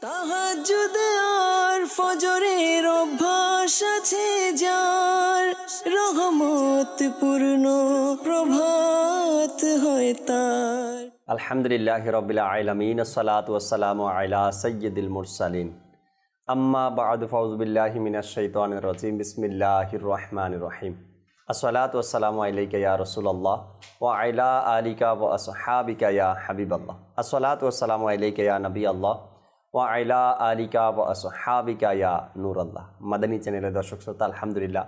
তাহাজ্জুদ আর ফজরের অভ্যাস আছে যার, রহমত পূর্ণ প্রভাত হয় তার। আলহামদুলিল্লাহি রাব্বিল আলামিন, আসসালাতু ওয়াসসালামু আলা সাইয়্যিদিল মুরসালিন, আম্মা বা'দু, ফাউযু বিল্লাহি মিনাশ শাইতানির রাজীম, বিসমিল্লাহির রহমানির রহিম। আসসালাতু ওয়াসসালামু আলাইকা ইয়া রাসূলুল্লাহ ওয়া আলা আলিকা ওয়া আসহাবিকা ইয়া হাবিবাল্লাহ। আসসালাতু ওয়াসসালামু আলাইকা ইয়া নবিয়াল্লাহ ওয়া আলা আলিকা ওয়া আসহাবিকা ইয়া নূরাল্লাহ। মাদানী চ্যানেলের দর্শক শ্রোতা, আলহামদুলিল্লাহ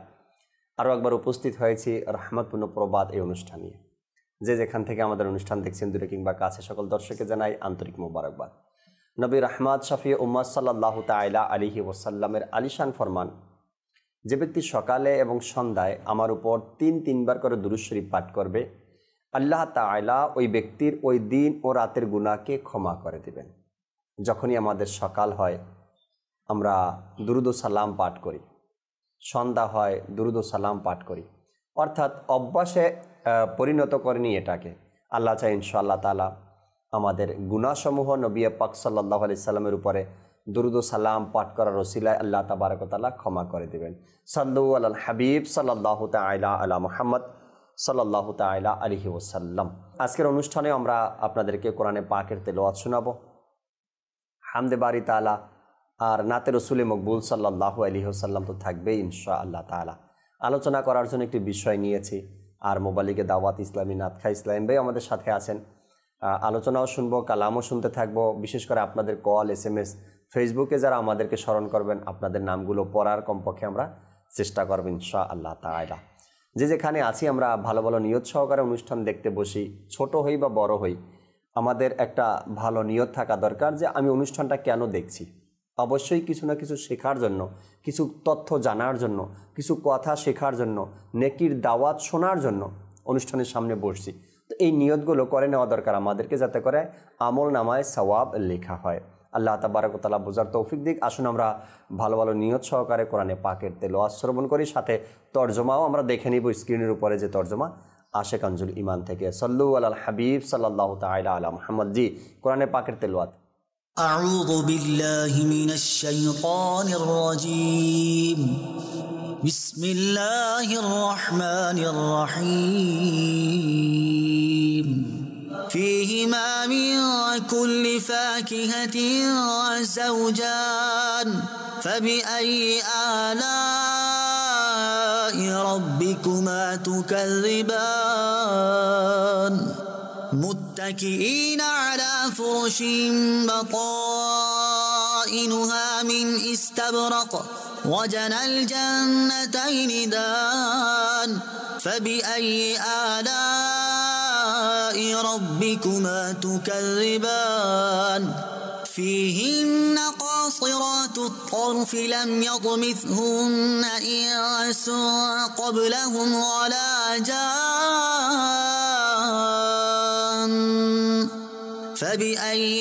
আরও একবার উপস্থিত হয়েছি রহমতপূর্ণ প্রবাদ এই অনুষ্ঠান নিয়ে। যে যেখান থেকে আমাদের অনুষ্ঠান দেখছেন, দূরে কিংবা কাছে, সকল দর্শককে জানাই আন্তরিক মোবারকবাদ। নবী রহমত শফি উম্মত সাল্লাল্লাহু তাআলা আলাইহি ওয়াসাল্লামের আলিশান ফরমান, যে ব্যক্তি সকালে এবং সন্ধ্যায় আমার উপর তিনবার করে দুরূদ শরীফ পাঠ করবে, আল্লাহ তাআলা ওই ব্যক্তির ওই দিন ও রাতের গুনাহকে ক্ষমা করে দিবেন। যখনই আমাদের সকাল হয় আমরা দুরূদ ও সালাম পাঠ করি, সন্ধ্যা হয় দুরূদ ও সালাম পাঠ করি, অর্থাৎ অভ্যাসে পরিণত করেনি এটাকে। আল্লাহ চাই ইনশাআল্লাহ তাআলা আমাদের গুনাহসমূহ নবী পাক সাল্লাল্লাহু আলাইহি সাল্লামের উপরে দুরূদ ও সালাম পাঠ করার ওসিলায় আল্লাহ তাবারক ওয়া তাআলা ক্ষমা করে দিবেন। সাল্লু আলাল হাবিব সাল্লাল্লাহু তাআলা আলা মুহাম্মদ সাল্লাল্লাহু তাআলা আলাইহি ওয়াসাল্লাম। আজকের অনুষ্ঠানে আমরা আপনাদেরকে কোরআনে পাকের তেলাওয়াত শোনাবো, হামদে বারি তাআলা আর নাতে রসুলে মকবুল সাল্লাল্লাহু আলাইহি ওয়াসাল্লাম তো থাকবেই ইনশাআল্লাহ তাআলা। আলোচনা করার জন্য একটি বিষয় নিয়েছি, আর মোবালিকে দাওয়াত ইসলামী নাতখা ইসলাম ভাই আমাদের সাথে আছেন। আলোচনাও শুনবো, কালামও শুনতে থাকবো। বিশেষ করে আপনাদের কল, SMS, ফেসবুকে যারা আমাদেরকে স্মরণ করবেন, আপনাদের নামগুলো পড়ার কমপক্ষে আমরা চেষ্টা করব ইনশাআল্লাহ তাআলা। যে যেখানে আছি আমরা ভালো ভালো নিয়ত সহকারে অনুষ্ঠান দেখতে বসি, ছোট হই বা বড় হই, আমাদের একটা ভালো নিয়ত থাকা দরকার যে আমি অনুষ্ঠানটা কেন দেখছি। অবশ্যই কিছু না কিছু শেখার জন্য, কিছু তথ্য জানার জন্য, কিছু কথা শেখার জন্য, নেকির দাওয়াত শোনার জন্য অনুষ্ঠানের সামনে বসছি। তো এই নিয়তগুলো করে নেওয়া দরকার আমাদেরকে, যাতে করে আমল নামায় সওয়াব লেখা হয়। আল্লাহ তাবারক ওয়া তাআলা বোঝার তৌফিক দিক। আসুন আমরা ভালো ভালো নিয়ত সহকারে কোরআনে পাকের তেলাওয়াত শ্রবণ করি, সাথে তর্জমাও আমরা দেখে নিব স্ক্রিনের উপরে যে তর্জমা আসে কানজুল ঈমান থেকে। সাল্লু আলাল হাবিব সাল্লাল্লাহু তাআলা আলা মুহাম্মদ। জি, কোরআনে পাকের তেলাওয়াত। আউযু বিল্লাহি মিনাশ শাইতানির রাজীম। বিসমিল্লাহির রহমানির রহিম। فيهما من كل فاكهة زوجان فبأي آلاء ربكما تكذبان متكئين على فرش بطائنها من استبرق وجنى الجنتين دان فبأي آلاء ربكما تكذبان فيهن قاصرات الطرف لم يطمثهن إنس قبلهم ولا جان فبأي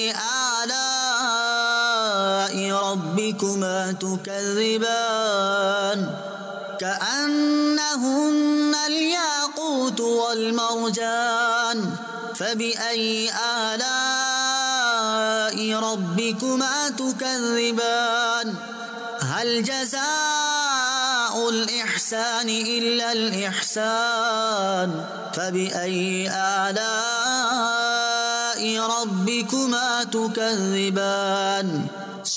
آلاء ربكما تكذبان كأنهن الياقوت والمرجان فبأي آلاء ربكما تكذبان هل جزاء الإحسان إلا الإحسان فبأي آلاء ربكما تكذبان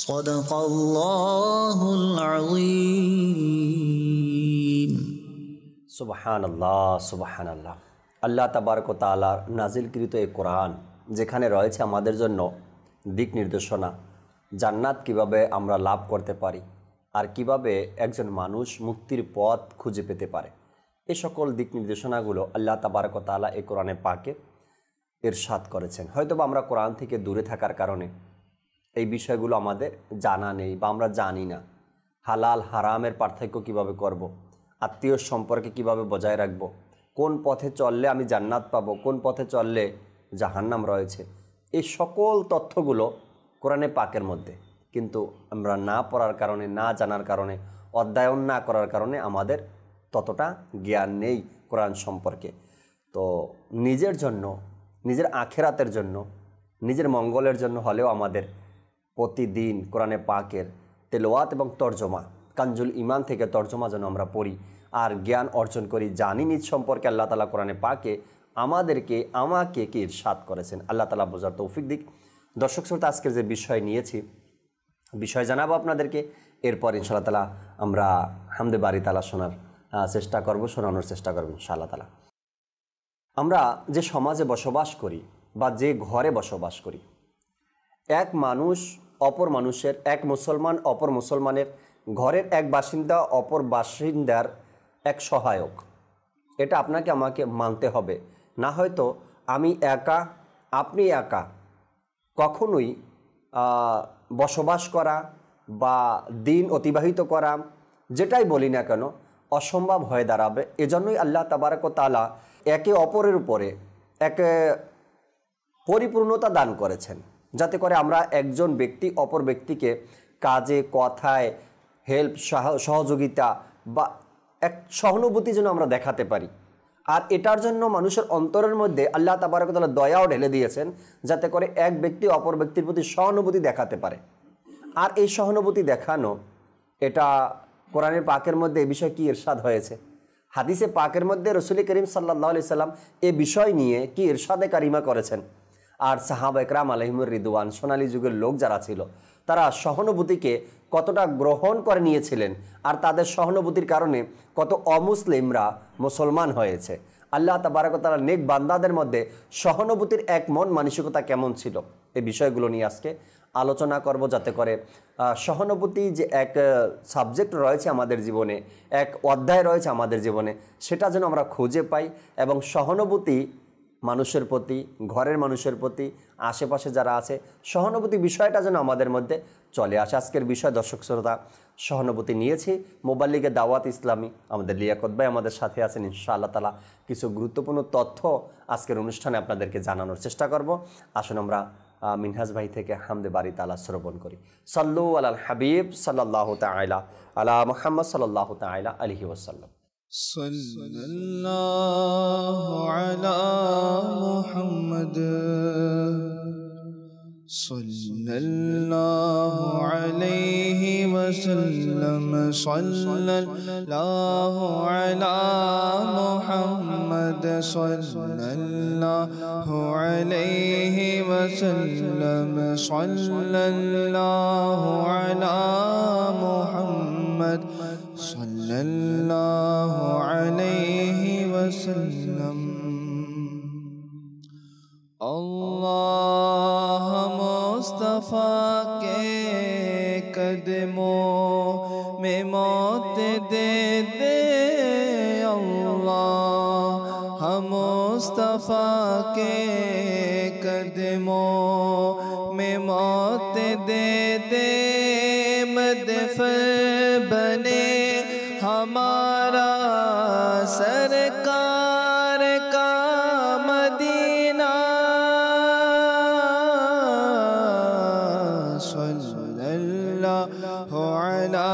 صدق الله العظيم। সুবহানাল্লাহ, সুবহানাল্লাহ। আল্লাহ তাবারক ওয়া তাআলার নাজিলকৃত এই কোরআন, যেখানে রয়েছে আমাদের জন্য দিক নির্দেশনা, জান্নাত কিভাবে আমরা লাভ করতে পারি আর কিভাবে একজন মানুষ মুক্তির পথ খুঁজে পেতে পারে, এই সকল দিক নির্দেশনাগুলো আল্লাহ তাবারক ওয়া তাআলা এই কোরআনে পাকে ইরশাদ করেছেন। হয়তোবা আমরা কোরআন থেকে দূরে থাকার কারণে এই বিষয়গুলো আমাদের জানা নেই বা আমরা জানি না। হালাল হারামের পার্থক্য কিভাবে করব, আত্মীয় সম্পর্কে কিভাবে বজায় রাখব, কোন পথে চললে আমি জান্নাত পাবো, কোন পথে চললে জাহান্নাম রয়েছে, এই সকল তথ্যগুলো কোরআনে পাকের মধ্যে। কিন্তু আমরা না পড়ার কারণে, না জানার কারণে, অধ্যয়ন না করার কারণে আমাদের ততটা জ্ঞান নেই কোরআন সম্পর্কে। তো নিজের জন্য, নিজের আখেরাতের জন্য, নিজের মঙ্গলের জন্য হলেও আমাদের প্রতিদিন কোরআনে পাকের তেলাওয়াত এবং তর্জমা, কানজুল ইমান থেকে তর্জমা যেন আমরা পড়ি আর জ্ঞান অর্জন করি, জানি নিজ সম্পর্কে আল্লাহ তাআলা কোরআনে পাকে আমাকে কি ইরশাদ করেছেন। আল্লাহ তাআলা বোঝার তৌফিক দিক। দর্শক শ্রোতা, আজকের যে বিষয় নিয়েছি, বিষয় জানাবো আপনাদেরকে, এরপর ইনশাআল্লাহ তাআলা আমরা হামদে বারি তাআলা শোনানোর চেষ্টা করব ইনশাআল্লাহ তাআলা। আমরা যে সমাজে বসবাস করি বা যে ঘরে বসবাস করি, এক মানুষ অপর মানুষের, এক মুসলমান অপর মুসলমানের, ঘরের এক বাসিন্দা অপর বাসিন্দার এক সহায়ক। এটা আপনাকে আমাকে মানতে হবে, না হয়তো আমি একা আপনি একা কখনোই বসবাস করা বা দিন অতিবাহিত করা, যেটাই বলি না কেন, অসম্ভব হয়ে দাঁড়াবে। এজন্যই আল্লাহ তাবারক ওয়া তাআলা একে অপরের উপরে এক পরিপূর্ণতা দান করেছেন, যাতে করে আমরা একজন ব্যক্তি অপর ব্যক্তিকে কাজে কথায় হেল্প, সহযোগিতা বা এক সহানুভূতি যেন আমরা দেখাতে পারি। আর এটার জন্য মানুষের অন্তরের মধ্যে আল্লাহ তাবারক ওয়া তাআলা দয়াও ঢেলে দিয়েছেন, যাতে করে এক ব্যক্তি অপর ব্যক্তির প্রতি সহানুভূতি দেখাতে পারে। আর এই সহানুভূতি দেখানো, এটা কোরআনের পাকের মধ্যে এই বিষয়ে কি ইরশাদ হয়েছে, হাদিসে পাকের মধ্যে রাসূল করিম সাল্লাল্লাহু আলাইহি সাল্লাম এই বিষয় নিয়ে কি ইরশাদে কারিমা করেছেন। আর সাহাবা একরাম আলাইহিমুর রিদওয়ান, সোনালী যুগের লোক যারা ছিল, তারা সহানুভূতিকে কতটা গ্রহণ করে নিয়েছিলেন, আর তাদের সহানুভূতির কারণে কত অমুসলিমরা মুসলমান হয়েছে। আল্লাহ তাবারক ওয়া তাআলা নেক বান্দাদের মধ্যে সহানুভূতির এক মন মানসিকতা কেমন ছিল, এই বিষয়গুলো নিয়ে আজকে আলোচনা করব, যাতে করে সহানুভূতি যে এক সাবজেক্ট রয়েছে আমাদের জীবনে, এক অধ্যায় রয়েছে আমাদের জীবনে, সেটা যেন আমরা খুঁজে পাই এবং সহানুভূতি মানুষের প্রতি, ঘরের মানুষের প্রতি, আশেপাশে যারা আছে, সহানুভূতি বিষয়টা যেন আমাদের মধ্যে চলে আসে। আজকের বিষয় দর্শক শ্রোতা, সহানুভূতি নিয়েছি মোবাল্লিগে দাওয়াত ইসলামী, আমাদের লিয়াকত ভাই আমাদের সাথে আছেন। ইনশাআল্লাহ তাআলা কিছু গুরুত্বপূর্ণ তথ্য আজকের অনুষ্ঠানে আপনাদেরকে জানানোর চেষ্টা করব। আসুন আমরা মিনহাজ ভাই থেকে হামদে বারি তাআলা শ্রবণ করি। সাল্লু আলাল হাবিব সাল্লাল্লাহু তাআলা আলা মুহাম্মদ সাল্লাল্লাহু তাআলা আলাইহি ওয়াসাল্লাম। সাল্লাল্লাহু আলা মুহাম্মদ সাল্লাল্লাহু আলাইহি ওয়াসাল্লাম। সাল্লাল্লাহু আলা মুহাম্মদ সাল্লাল্লাহু আলাইহি ওয়াসাল্লাম। সাল্লাল্লাহু আলা মুহাম্মদ সাল্লাল্লাহু আলাইহি ওয়াসাল্লাম। अल्लाह मुस्तफ़ा के कदमों में मौत दे दे, अल्लाह मुस्तफ़ा के कदमों में मौत दे दे। मदफन बने हमारा सरकार का मदीना। सल्लल्लाहु अला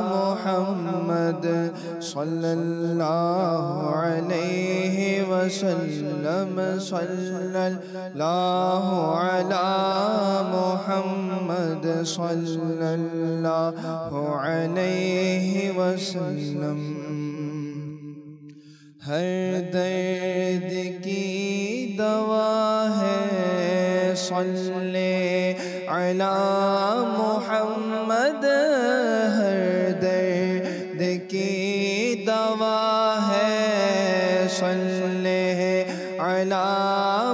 मुहम्मद सल्लल्लाहु अलैहि वसल्लम। सल्लल्लाहु अला मुहम्मद सल्लल्लाहु अलैहि वसल्लम। हर दर्द की दवा है सल्ले अला मुहम्मद। हर दर्द की दवा है सल्ले अला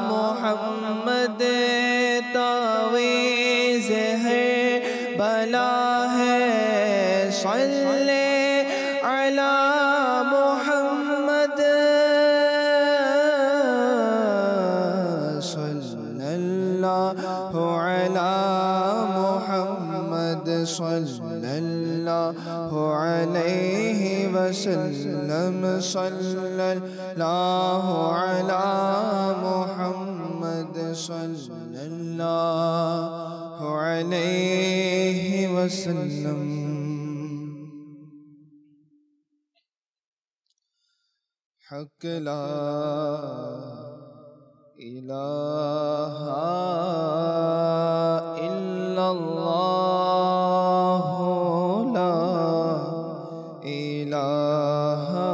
मुहम्मद। तावीज़ है बला है सल्ले अला मुहम्मद। सल्लल्लाहु अला मुहम्मद सल्लल्लाहु अलैहि वसल्लम। सल्लल्लाहु अला मुहम्मद सल्लल्लाहु अलैहि वसल्लम। हक ला इलाहा इल्लल्लाह ইল্লাল্লাহ লা ইলাহা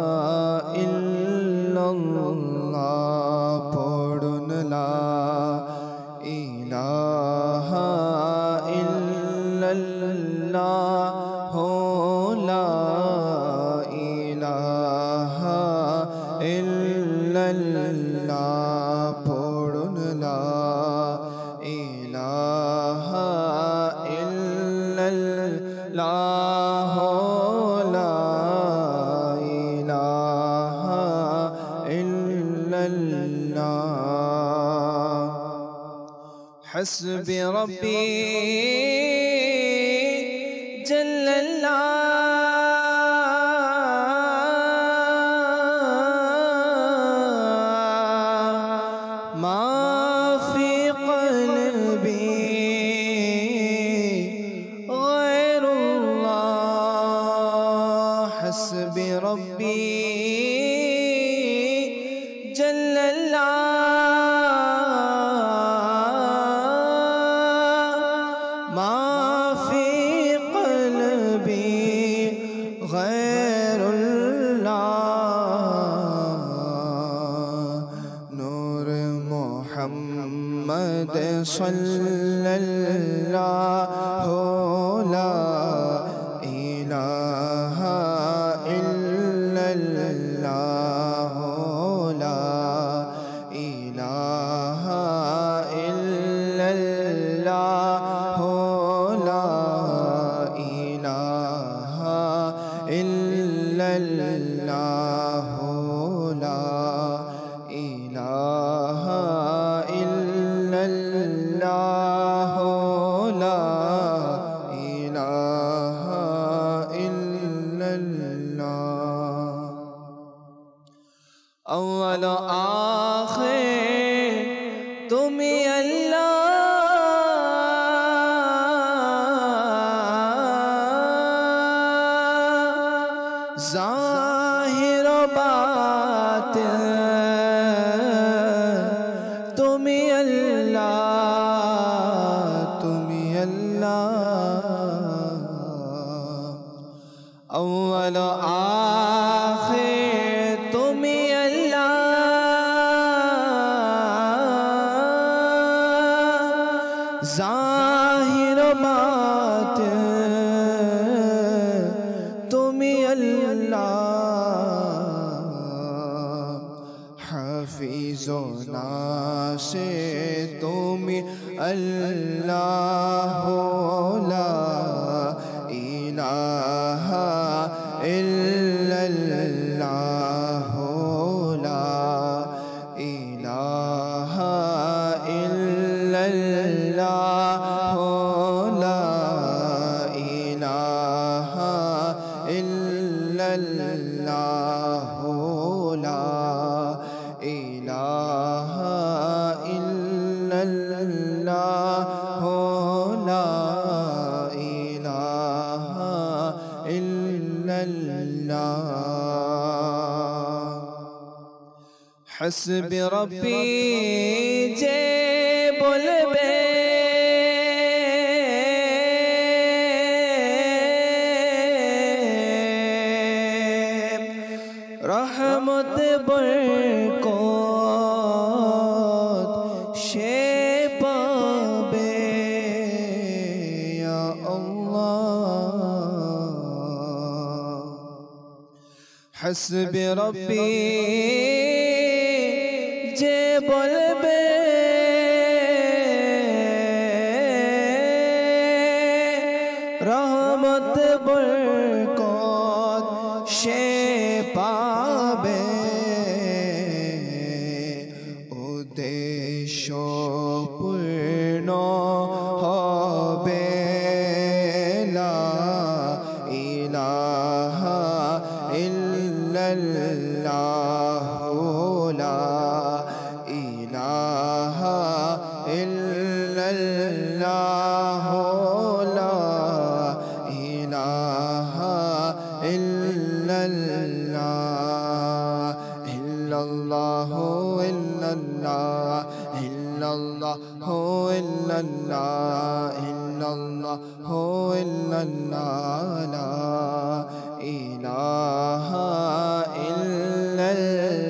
ইল্লাল্লাহ পড়ুন লা ইলাহা ইল্লাল্লাহ লা ইলাহা ইল্লাল্লাহ পড়ুন লা ইলাহা ইল্লাল্লাহ লা ইলাহা ইল্লাল্লাহ حسبي ربي جل الله ما في قلبي غير الله حسبي ربي جل الله ما في قلبي غير الله نور محمد صلى الله لا إله إلا الله لا إله إلا الله لا إله إلا الله لا إله إلا الله لا إله إلا الله أول آخر تمہیں اللہ ظاہر و باطن تمہیں اللہ تمہیں اللہ اول و آخر تمہیں اللہ ظاہر و باطن تمہیں اللہ حافظ و ناصر تمہیں اللہ لا الہ الا اللہ لا الہ الا اللہ لا الہ الا اللہ لا الہ الا اللہ لا الہ الا اللہ حسب ربی جے بولبے رحمت برکات شے پابے یا اللہ حسب ربی جے بولبے رحمت برکات شے পাবে উদ্দেশ্য পূর্ণ হবে লা ইলাহা ইল্লাল্লাহ লা ইলাহা ইল্লাল্লাহ লা ইলাহা ইল্লাল্লাহ ইল্লাল্লাহ লা ইলাহা ইল্লাল্লাহ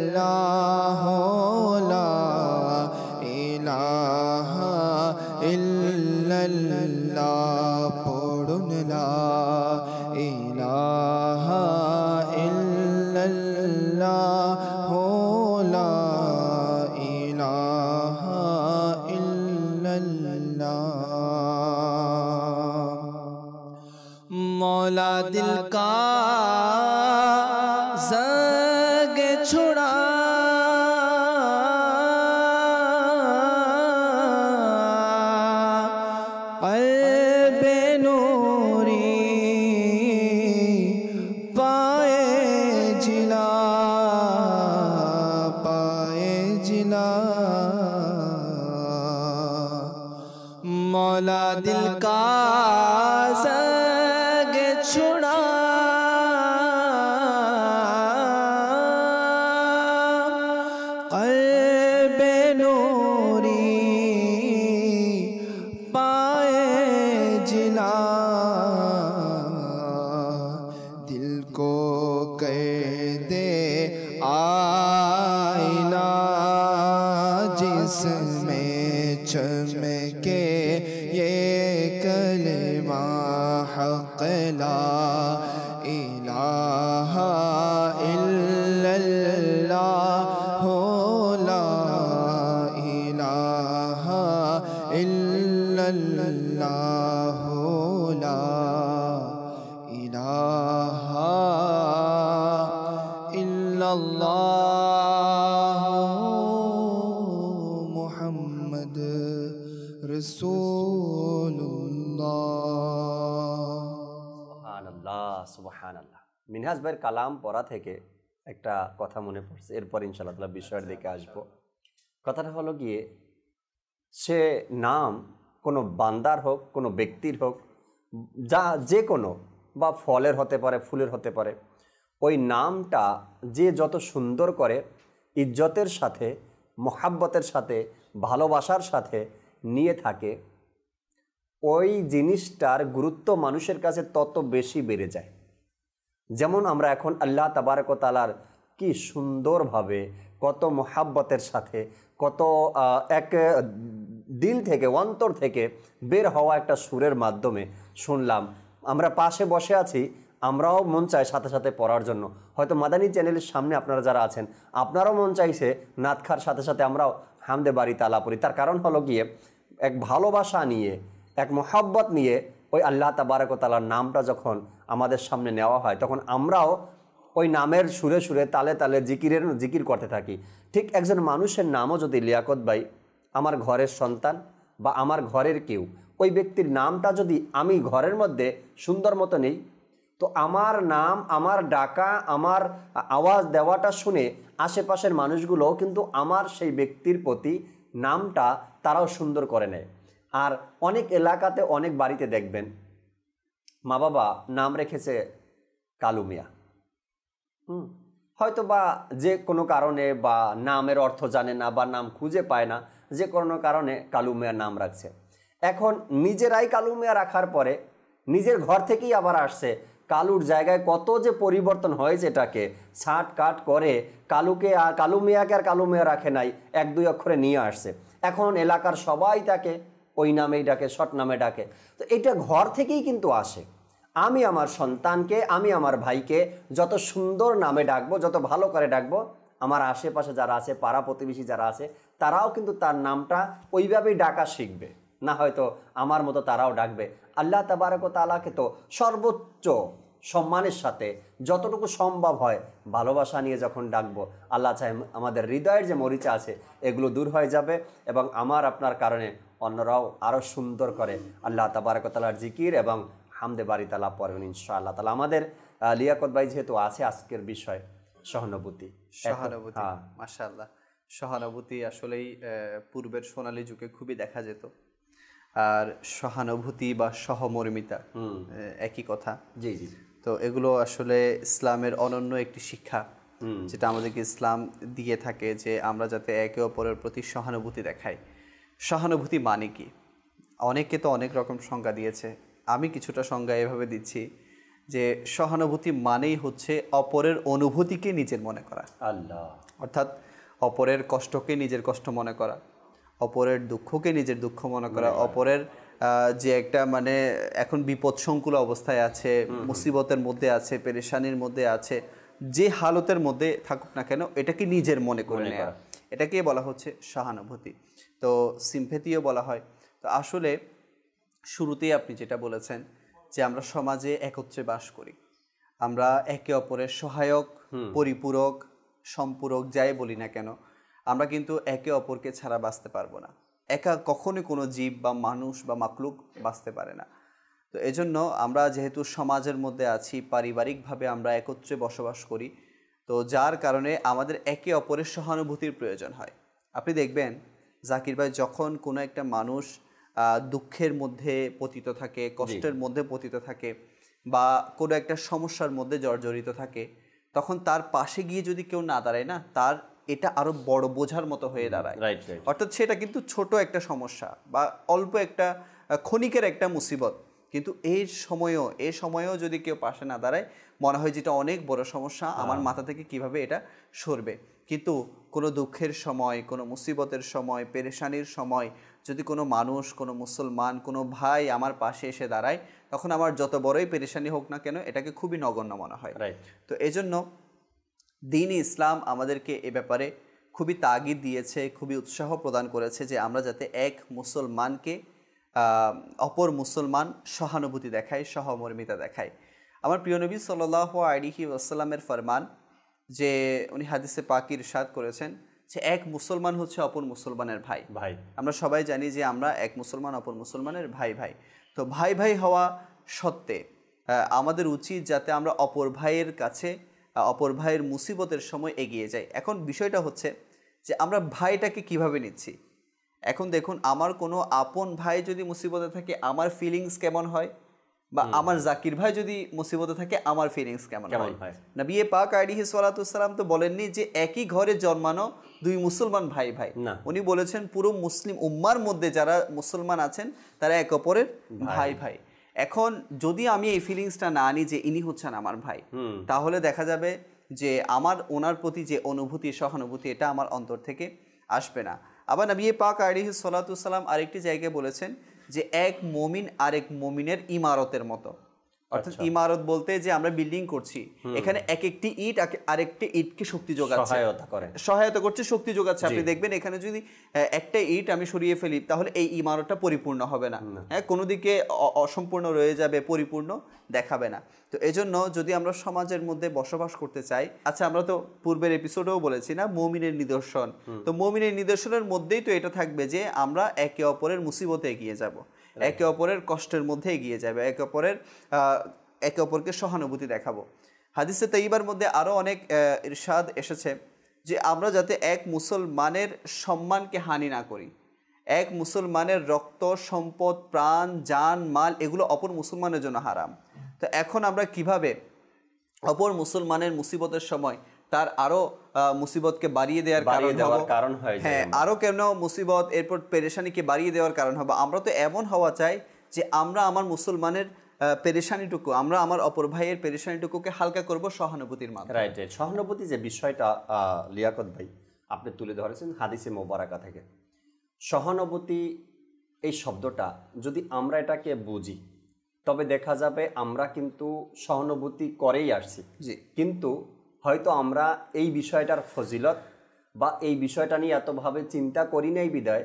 লা ইলাহা ইল্লাল্লাহ পড়ুন লা ইলাহা ইল্লাল্লাহ লা ইলাহা ইল্লাল্লাহ मौला दिल का ज़ग छुड़ा क़ल्ब नूरी पाए जिला मौला दिल का ज़ग छुड़ा क़ल्ब नूरी पाए जिला दिल को कर दे आईना जिसमें चमके ये कलमा हक़ ला इलाहा इल्लल्लाह ला इलाहा इल्लल्लाह ला इलाहा इल्लल्लाह मुहम्मद সুবহানাল্লাহ সুবহানাল্লাহ। মিনহাজ ভাইয়ের কালাম পড়া থেকে একটা কথা মনে পড়ছে, এরপর ইনশাআল্লাহ তাআলা বিষয়ের দিকে আসব। কথাটা হলো গিয়ে, সে নাম কোনো বান্দার হোক, কোনো ব্যক্তির হোক, যে কোনো বা ফলের হতে পারে, ফুলের হতে পারে, ওই নামটা যে যত সুন্দর করে ইজ্জতের সাথে, মহাব্বতের সাথে, ভালোবাসার সাথে নিয়ে থাকে, ওই জিনিসটার গুরুত্ব মানুষের কাছে তত বেশি বেড়ে যায়। যেমন আমরা এখন আল্লাহ তাবারক ওয়া তাআলার কি সুন্দরভাবে, কত মহাব্বতের সাথে, কত এক দিল থেকে, অন্তর থেকে বের হওয়া একটা সুরের মাধ্যমে শুনলাম। আমরা পাশে বসে আছি, আমরাও মন চায় সাথে সাথে পড়ার জন্য। হয়তো মাদানী চ্যানেলের সামনে আপনারা যারা আছেন, আপনারাও মন চাইছে নাতখার সাথে সাথে আমরাও হামদে বাড়ি তালা পড়ি। তার কারণ হলো গিয়ে, এক ভালোবাসা নিয়ে, এক মোহাব্বত নিয়ে ওই আল্লাহ তাবারক ওয়া তাআলার নামটা যখন আমাদের সামনে নেওয়া হয়, তখন আমরাও ওই নামের সুরে সুরে, তালে তালে জিকির করতে থাকি। ঠিক একজন মানুষের নামও যদি লিয়াকত ভাই, আমার ঘরের সন্তান বা আমার ঘরের কেউ, ওই ব্যক্তির নামটা যদি আমি ঘরের মধ্যে সুন্দর মতো নেই, তো আমার নাম, আমার ডাকা, আমার আওয়াজ দেওয়াটা শুনে আশেপাশের মানুষগুলোও কিন্তু আমার সেই ব্যক্তির প্রতি নামটা তারাও সুন্দর করে নেয়। আর অনেক এলাকাতে, অনেক বাড়িতে দেখবেন মা বাবা নাম রেখেছে কালু মিয়া। হয়তো বা যে কোনো কারণে, বা নামের অর্থ জানে না, বা নাম খুঁজে পায় না, যে কোনো কারণে কালু মিয়া নাম রাখছে। এখন নিজেরাই কালু মিয়া রাখার পরে নিজের ঘর থেকেই আবার আসছে, কালুর জায়গায় কত যে পরিবর্তন হয়েছে, এটাকে ছাট কাট করে কালু মিয়াকে আর কালু মিয়া রাখে নাই, এক দুই অক্ষরে নিয়ে আসছে। এখন এলাকার সবাই তাকে ওই নামেই ডাকে, শর্ট নামে ডাকে। তো এটা ঘর থেকেই কিন্তু আসে। আমি আমার সন্তানকে, আমি আমার ভাইকে যত সুন্দর নামে ডাকবো, যত ভালো করে ডাকবো, আমার আশেপাশে যারা আছে, পাড়া প্রতিবেশী যারা আছে, তারাও কিন্তু তার নামটা ওইভাবেই ডাকা শিখবে। না হয়তো আমার মতো তারাও ডাকবে। আল্লাহ তাবারক ওয়া তাআলাকে তো সর্বোচ্চ সম্মানের সাথে যতটুকু সম্ভব হয় ভালোবাসা নিয়ে যখন ডাকবো, আল্লাহ চায় আমাদের হৃদয়ের যে মরিচা আছে এগুলো দূর হয়ে যাবে, এবং আমার আপনার কারণে অন্যরাও আরও সুন্দর করে আল্লাহ তাবারক ওয়া তাআলার জিকির এবং হামদে বাড়ি তালা পড়বেন ইনশাআল্লাহ তাআলা। আমাদের লিয়াকত ভাই যেহেতু আছে, আজকের বিষয় সহানুভূতি। মাশাআল্লাহ, সহানুভূতি আসলেই পূর্বের সোনালী যুগে খুবই দেখা যেত। আর সহানুভূতি বা সহমর্মিতা একই কথা। জি জি। তো এগুলো আসলে ইসলামের অনন্য একটি শিক্ষা, যেটা আমাদেরকে ইসলাম দিয়ে থাকে, যে আমরা যাতে একে অপরের প্রতি সহানুভূতি দেখাই। সহানুভূতি মানে কি? অনেকে তো অনেক রকম সংজ্ঞা দিয়েছে। আমি কিছুটা সংজ্ঞা এভাবে দিচ্ছি যে সহানুভূতি মানেই হচ্ছে অপরের অনুভূতিকে নিজের মনে করা। আল্লাহ। অর্থাৎ অপরের কষ্টকে নিজের কষ্ট মনে করা, অপরের দুঃখকে নিজের দুঃখ মনে করা, অপরের যে একটা মানে এখন বিপদসংকুল অবস্থায় আছে, মুসিবতের মধ্যে আছে, পেরেশানির মধ্যে আছে, যে হালতের মধ্যে থাকুক না কেন এটাকে নিজের মনে করে নেওয়া, এটাকে বলা হচ্ছে সহানুভূতি। তো সিম্প্যাথিও বলা হয়। তো আসলে শুরুতেই আপনি যেটা বলেছেন যে আমরা সমাজে একত্রে বাস করি, আমরা একে অপরের সহায়ক, পরিপূরক, সম্পূরক যাই বলি না কেন, আমরা কিন্তু একে অপরকে ছাড়া বাঁচতে পারবো না। একা কখনোই কোনো জীব বা মানুষ বা মাকলুক বাঁচতে পারে না। তো এজন্য আমরা যেহেতু সমাজের মধ্যে আছি, পারিবারিকভাবে আমরা একত্রে বসবাস করি, তো যার কারণে আমাদের একে অপরের সহানুভূতির প্রয়োজন হয়। আপনি দেখবেন জাকির ভাই, যখন কোনো একটা মানুষ দুঃখের মধ্যে পতিত থাকে, কষ্টের মধ্যে পতিত থাকে, বা কোনো একটা সমস্যার মধ্যে জর্জরিত থাকে, তখন তার পাশে গিয়ে যদি কেউ না দাঁড়ায় না, তার এটা আরো বড় বোঝার মতো হয়ে দাঁড়ায়। অর্থাৎ সেটা কিন্তু ছোট একটা সমস্যা বা অল্প একটা ক্ষণিকের একটা মুসিবত, কিন্তু এই সময়েও যদি কেউ পাশে না দাঁড়ায়, মনে হয় যেটা অনেক বড় সমস্যা, আমার মাথা থেকে কিভাবে এটা সরবে। কিন্তু কোনো দুঃখের সময়, কোনো মুসিবতের সময়, পেরেশানির সময় যদি কোনো মানুষ, কোনো মুসলমান, কোনো ভাই আমার পাশে এসে দাঁড়ায়, তখন আমার যত বড়ই পেরেশানি হোক না কেন এটাকে খুবই নগণ্য মনে হয়। তো এজন্য দ্বীন ইসলাম আমাদেরকে এ ব্যাপারে খুবই তাগিদ দিয়েছে, খুবই উৎসাহ প্রদান করেছে যে আমরা যাতে এক মুসলমানকে অপর মুসলমান সহানুভূতি দেখায়, সহমর্মিতা দেখায়। আমার প্রিয় নবী সাল্লাল্লাহু আলাইহি ওয়াসাল্লামের ফরমান যে উনি হাদিসে পাক ইরশাদ করেছেন যে এক মুসলমান হচ্ছে অপর মুসলমানের ভাই। আমরা সবাই জানি যে আমরা এক মুসলমান অপর মুসলমানের ভাই ভাই। তো ভাই ভাই হওয়া সত্ত্বে আমাদের উচিত যাতে আমরা অপর ভাইয়ের কাছে, অপর ভাইয়ের মুসিবতের সময় এগিয়ে যাই। এখন বিষয়টা হচ্ছে যে আমরা ভাইটাকে কিভাবে নিচ্ছি। এখন দেখুন, আমার কোনো আপন ভাই যদি মুসিবতে থাকে আমার ফিলিংস কেমন হয়, বা আমার জাকির ভাই যদি মুসিবতে থাকে আমার ফিলিংস কেমন হয়। নবী পাক আলাইহিস সালাতু ওয়াসসালাম তো বলেননি যে একই ঘরে জন্মানো দুই মুসলমান ভাই ভাই, উনি বলেছেন পুরো মুসলিম উম্মার মধ্যে যারা মুসলমান আছেন তারা এক অপরের ভাই ভাই। এখন যদি আমি এই ফিলিংসটা না আনি যে ইনি হচ্ছেন আমার ভাই, তাহলে দেখা যাবে যে আমার ওনার প্রতি যে অনুভূতি, সহানুভূতি, এটা আমার অন্তর থেকে আসবে না। আবার নবী পাক আলাইহিস সালাতু ওয়াসসালাম আরেকটি জায়গায় বলেছেন যে এক মুমিন আরেক মুমিনের ইমারতের মতো। অর্থাৎ ইমারত বলতে যে আমরা বিল্ডিং করছি, এখানে এক একটি ইট আরেকটি ইটকে শক্তি যোগাচ্ছে, সহায়তা করছে, শক্তি যোগাচ্ছে। আপনি দেখবেন এখানে যদি একটা ইট আমি সরিয়ে ফেলি তাহলে এই ইমারতটা পরিপূর্ণ হবে না, হ্যাঁ, কোনো দিকে অসম্পূর্ণ রয়ে যাবে, পরিপূর্ণ দেখাবে না। তো এজন্য যদি আমরা সমাজের মধ্যে বসবাস করতে চাই, আচ্ছা আমরা তো পূর্বের এপিসোডেও বলেছি না মুমিনের নিদর্শন, তো মুমিনের নিদর্শনের মধ্যেই তো এটা থাকবে যে আমরা একে অপরের মুসিবতে এগিয়ে যাব, একে অপরের কষ্টের মধ্যে এগিয়ে যাবে, একে অপরকে সহানুভূতি দেখাবো। হাদিসে তাইয়্যিবার মধ্যে আরও অনেক ইরশাদ এসেছে যে আমরা যাতে এক মুসলমানের সম্মানকে হানি না করি, এক মুসলমানের রক্ত, সম্পদ, প্রাণ, জান, মাল এগুলো অপর মুসলমানের জন্য হারাম। তো এখন আমরা কিভাবে অপর মুসলমানের মুসিবতের সময় তার আরো মুসিবতকে বাড়িয়ে দেওয়ার কারণ হয়, হ্যাঁ, আরো কেন মুসিবত এরপর পেরেশানিকে বাড়িয়ে দেওয়ার কারণ হবে। আমরা তো এমন হওয়া চাই যে আমরা আমার মুসলমানের পেরেশানিটুকু, আমরা আমার অপর ভাইয়ের পেরেশানিটুকুকে হালকা করব সহানুভূতির মাধ্যমে। রাইট। সহানুভূতি যে বিষয়টা লিয়াকত ভাই আপনি তুলে ধরেছেন হাদিসে মোবারকা থেকে, সহানুভূতি এই শব্দটা যদি আমরা এটাকে বুঝি তবে দেখা যাবে আমরা কিন্তু সহানুভূতি করেই আসছি, কিন্তু হয়তো আমরা এই বিষয়টার ফজিলত বা এই বিষয়টা নিয়ে এতভাবে চিন্তা করি নাই বিদায়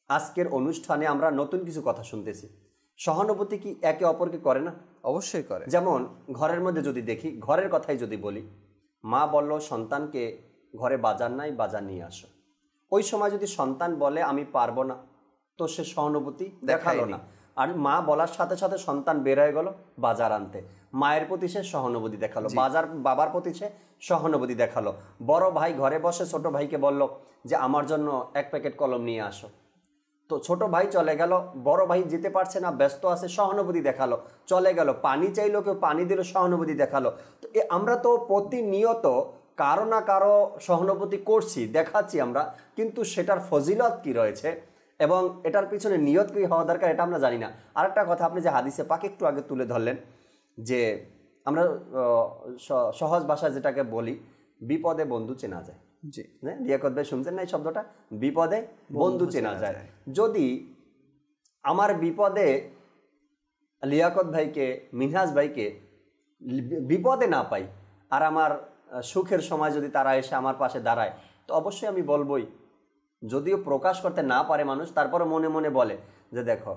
আজকের অনুষ্ঠানে আমরা নতুন কিছু কথা শুনতেছি। সহানুভূতি কি একে অপরকে করে না? অবশ্যই করে। যেমন ঘরের মধ্যে যদি দেখি, ঘরের কথাই যদি বলি, মা বলল সন্তানকে ঘরে বাজার নাই, বাজার নিয়ে আসো। ওই সময় যদি সন্তান বলে আমি পারবো না, তো সে সহানুভূতি দেখালো না। আর মা বলার সাথে সাথে সন্তান বের হয়ে গেল বাজার আনতে, মায়ের প্রতি সে সহানুভূতি দেখালো, বাবার প্রতি সে সহানুভূতি দেখালো। বড় ভাই ঘরে বসে ছোট ভাইকে বলল যে আমার জন্য এক প্যাকেট কলম নিয়ে আসো, তো ছোট ভাই চলে গেল, বড় ভাই যেতে পারছে না, ব্যস্ত আছে, সহানুভূতি দেখালো, চলে গেল। পানি চাইলো, কেউ পানি দিল, সহানুভূতি দেখালো। তো আমরা তো প্রতিনিয়ত কারো না কারো সহানুভূতি করছি, দেখাচ্ছি আমরা, কিন্তু সেটার ফজিলত কি রয়েছে এবং এটার পিছনে নিয়ত কি হওয়া দরকার এটা আমরা জানি না। আরেকটা কথা, আপনি যে হাদিসে পাক একটু আগে তুলে ধরলেন যে আমরা সহজ ভাষায় যেটাকে বলি, বিপদে বন্ধু চেনা যায়। জি, লিয়াকত ভাই শুনছেন না এই শব্দটা, বিপদে বন্ধু চেনা যায়। যদি আমার বিপদে লিয়াকত ভাইকে, মিনহাজ ভাইকে বিপদে না পাই, আর আমার সুখের সময় যদি তারা এসে আমার পাশে দাঁড়ায়, তো অবশ্যই আমি বলবই। যদিও প্রকাশ করতে না পারে মানুষ, তারপরে মনে মনে বলে যে দেখো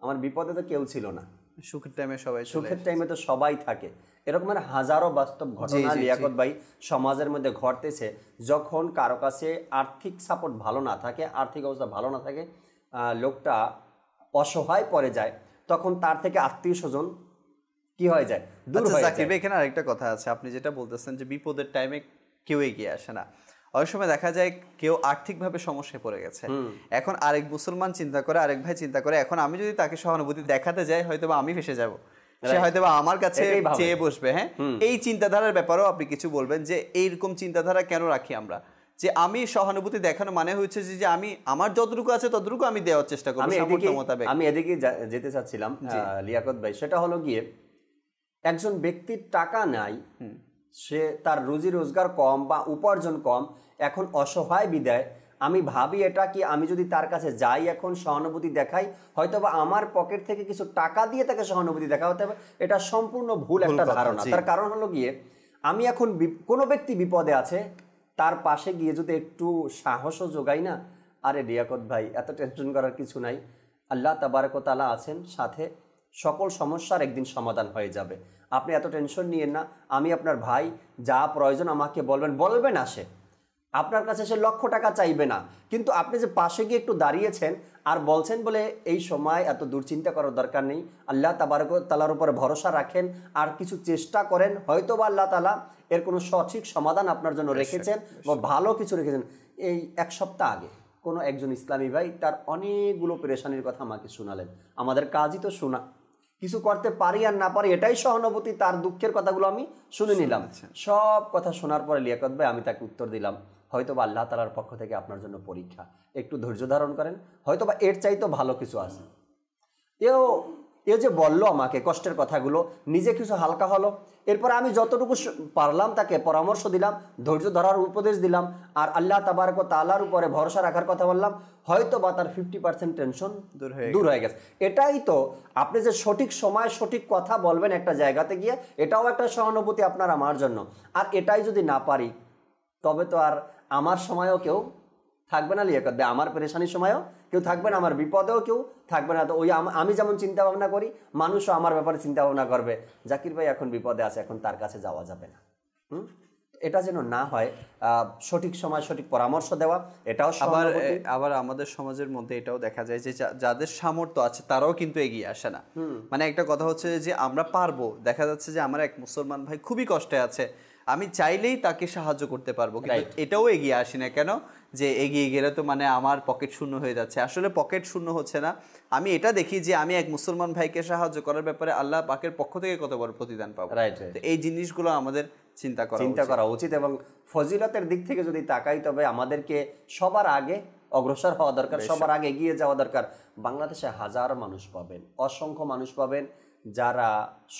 আমার বিপদে তো কেউ ছিল না, সুখের টাইমে সবাই, সুখের টাইমে তো সবাই থাকে। এরকমের হাজারো বাস্তব ঘটনা লিয়াকত ভাই সমাজের মধ্যে ঘটতেছে। যখন কারো কাছে আর্থিক সাপোর্ট ভালো না থাকে, আর্থিক অবস্থা ভালো না থাকে, লোকটা অসহায় পড়ে যায়, তখন তার থেকে আত্মীয় স্বজন কি হয়ে যায়, দূর হয়ে যায়। জাকির ভাই, এখানে আরেকটা কথা আছে, আপনি যেটা বলতেছেন যে বিপদের টাইমে কেউ এগিয়ে আসে না। অনেক সময় দেখা যায় কেউ আর্থিকভাবে সমস্যায় পড়ে গেছে, এখন আরেক মুসলমান চিন্তা করে, আরেক ভাই চিন্তা করে, এখন আমি যদি তাকে সহানুভূতি দেখাতে যাই হয়তো বা আমি ফেসে যাব, সে হয়তো বা আমার কাছে চেয়ে বসবে। হ্যাঁ, এই চিন্তাধারার ব্যাপারেও আপনি কিছু বলবেন যে এইরকম চিন্তাধারা কেন রাখি আমরা, যে আমি সহানুভূতি দেখানো মানে হচ্ছে যে আমি আমার যতটুকু আছে ততটুকু আমি দেওয়ার চেষ্টা করব সামর্থ্য মোতাবেক। আমি এদিকে যেতে চাচ্ছিলাম লিয়াকত ভাই, সেটা হলো গিয়ে একজন ব্যক্তির টাকা নাই, সে তার রুজি রোজগার কম বা উপার্জন কম, এখন অসহায় বিদায় আমি ভাবি এটা কি আমি যদি তার কাছে যাই এখন সহানুভূতি দেখাই, হয়তো বা আমার পকেট থেকে কিছু টাকা দিয়ে তাকে সহানুভূতি দেখা হতে হবে, এটা সম্পূর্ণ ভুল একটা ধারণা। তার কারণ হলো গিয়ে আমি এখন কোনো ব্যক্তি বিপদে আছে, তার পাশে গিয়ে যদি একটু সাহসও যোগাই না, আরে লিয়াকত ভাই এত টেনশন করার কিছু নাই, আল্লাহ তাবারক ওয়া তাআলা আছেন সাথে, সকল সমস্যার একদিন সমাধান হয়ে যাবে, আপনি এত টেনশন নিয়েন না, আমি আপনার ভাই, যা প্রয়োজন আমাকে বলবেন আসে। আপনার কাছে সে লক্ষ টাকা চাইবে না, কিন্তু আপনি যে পাশে গিয়ে একটু দাঁড়িয়েছেন আর বলছেন বলে এই সময় এত দুশ্চিন্তা করার দরকার নেই, আল্লাহ তাবারক ওয়া তাআলার উপরে ভরসা রাখেন আর কিছু চেষ্টা করেন, হয়তো বা আল্লাহ তাআলা এর কোনো সঠিক সমাধান আপনার জন্য রেখেছেন বা ভালো কিছু রেখেছেন। এই এক সপ্তাহ আগে কোনো একজন ইসলামী ভাই তার অনেকগুলো পেরেশানির কথা আমাকে শোনালেন। আমাদের কাজই তো শোনা, কিছু করতে পারি আর না পারি এটাই সহানুভূতি, তার দুঃখের কথাগুলো আমি শুনে নিলাম। সব কথা শোনার পরে লিয়াকত ভাই আমি তাকে উত্তর দিলাম, হয়তো বা আল্লাহ তাআলার পক্ষ থেকে আপনার জন্য পরীক্ষা, একটু ধৈর্য ধারণ করেন, হয়তো বা এর চাইতে ভালো কিছু আছে। এ যে বললো আমাকে কষ্টের কথাগুলো, নিজে কিছু হালকা হলো, এরপরে আমি যতটুকু পারলাম তাকে পরামর্শ দিলাম, ধৈর্য ধরার উপদেশ দিলাম, আর আল্লাহ তাবারক ওয়া তাআলার উপরে ভরসা রাখার কথা বললাম, হয়তো বা তার 50% টেনশন দূর হয়ে গেছে। এটাই তো আপনি যে সঠিক সময় সঠিক কথা বলবেন একটা জায়গাতে গিয়ে, এটাও একটা সহানুভূতি আপনার আমার জন্য। আর এটাই যদি না পারি তবে তো আর আমার সময়ও কেউ থাকবে না লিয়াকত ভাই, আমার পেরেশানির সময়ও কেউ থাকবে না, আমার বিপদেও কেউ থাকবে না। তো ওই আমি যেমন চিন্তা ভাবনা করি, মানুষও আমার ব্যাপারে চিন্তা ভাবনা করবে, জাকির ভাই এখন বিপদে আছে, এখন তার কাছে যাওয়া যাবে না। এটা যেন না হয়, সঠিক সময় সঠিক পরামর্শ দেওয়া, এটাও আবার আমাদের সমাজের মধ্যে এটাও দেখা যায় যে যাদের সামর্থ্য আছে তারাও কিন্তু এগিয়ে আসে না। মানে একটা কথা হচ্ছে যে আমরা পারবো, দেখা যাচ্ছে যে আমার এক মুসলমান ভাই খুবই কষ্টে আছে, আমি চাইলেই তাকে সাহায্য করতে পারবো, কিন্তু এটাও এগিয়ে আসি না কেন, যে এগিয়ে গেলে তো মানে আমার পকেট শূন্য হয়ে যাচ্ছে। আসলে পকেট শূন্য হচ্ছে না, আমি এটা দেখি যে আমি এক মুসলমান ভাইকে সাহায্য করার ব্যাপারে আল্লাহ পাকের পক্ষ থেকে কত বড় প্রতিদান পাবো। তো এই জিনিসগুলো আমাদের চিন্তা করা উচিত। এবং ফজিলতের দিক থেকে যদি তাকাই, তবে আমাদেরকে সবার আগে অগ্রসর হওয়া দরকার, সবার আগে এগিয়ে যাওয়া দরকার। বাংলাদেশে হাজার মানুষ পাবেন, অসংখ্য মানুষ পাবেন যারা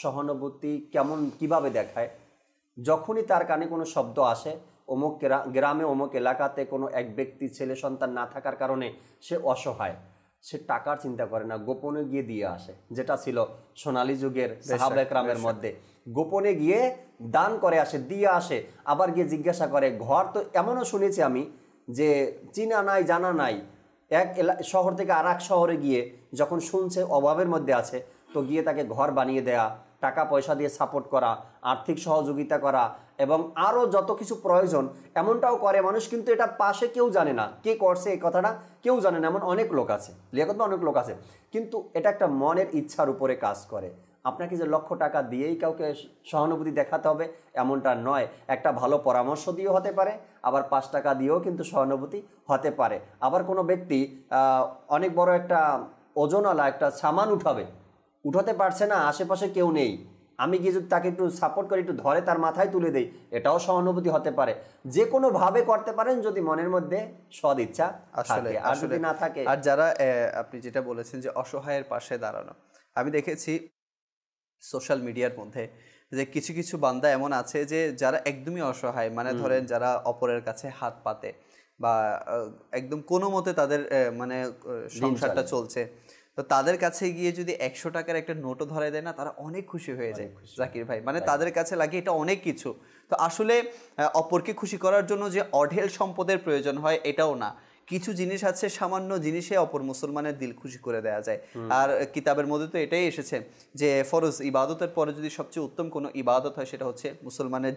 সহানুভূতি কিভাবে দেখায়, যখনই তার কানে কোনো শব্দ আসে, অমুক গ্রামে অমুক এলাকাতে কোনো এক ব্যক্তি ছেলে সন্তান না থাকার কারণে সে অসহায়, সে টাকার চিন্তা করে না, গোপনে গিয়ে দিয়ে আসে, যেটা ছিল সোনালী যুগের সাহাবা একরামের মধ্যে, গোপনে গিয়ে দান করে আসে, দিয়ে আসে, আবার গিয়ে জিজ্ঞাসা করে। ঘর তো এমনও শুনেছি আমি যে চিনা নাই জানা নাই, এক শহর থেকে আর এক শহরে গিয়ে যখন শুনছে অভাবের মধ্যে আছে, তো গিয়ে তাকে ঘর বানিয়ে দেয়া, টাকা পয়সা দিয়ে সাপোর্ট করা, আর্থিক সহযোগিতা করা, এবং আরও যত কিছু প্রয়োজন এমনটাও করে মানুষ, কিন্তু এটা পাশে কেউ জানে না কে করছে, এই কথাটা কেউ জানে না, এমন অনেক লোক আছে, লিয়াকত অনেক লোক আছে। কিন্তু এটা একটা মনের ইচ্ছার উপরে কাজ করে। আপনাকে যে লক্ষ টাকা দিয়েই কাউকে সহানুভূতি দেখাতে হবে এমনটা নয়, একটা ভালো পরামর্শ দিয়েও হতে পারে, আবার 5 টাকা দিয়েও কিন্তু সহানুভূতি হতে পারে। আবার কোনো ব্যক্তি অনেক বড় একটা ওজনওয়ালা একটা সামান উঠাতে পারছে না, আশেপাশে কেউ নেই, আমি গিয়ে যদি তাকে একটু সাপোর্ট করি, একটু ধরে তার মাথায় তুলে দেই, এটাও সহানুভূতি হতে পারে। যে কোনো ভাবে করতে পারেন যদি মনের মধ্যে সদ ইচ্ছা থাকে, আর যদি না থাকে। আর যারা আপনি যেটা বলেছেন যে অসহায়ের পাশে দাঁড়ানো, আমি দেখেছি সোশ্যাল মিডিয়ার মধ্যে যে কিছু কিছু বান্দা এমন আছে যে যারা একদমই অসহায়, মানে ধরেন যারা অপরের কাছে হাত পাতে বা একদম কোনো মতে তাদের মানে সংসারটা চলছে, তো তাদের কাছে গিয়ে যদি 100 টাকার একটা নোটও ধরে দেয় না, তারা অনেক খুশি হয়ে যায় জাকির ভাই। মানে তাদের কাছে লাগে এটা অনেক কিছু। তো আসলে অপরকে খুশি করার জন্য যে অঢেল সম্পদের প্রয়োজন হয় এটাও না, কিছু জিনিস আছে সামান্য জিনিসে অপর মুসলমানের দিল খুশি করে দেওয়া যায়। আর কিতাবের মধ্যে তো এটাই এসেছে যে ফরজ ইবাদতের পরে যদি সবচেয়ে উত্তম কোনো ইবাদত হয় সেটা হচ্ছে মুসলমানের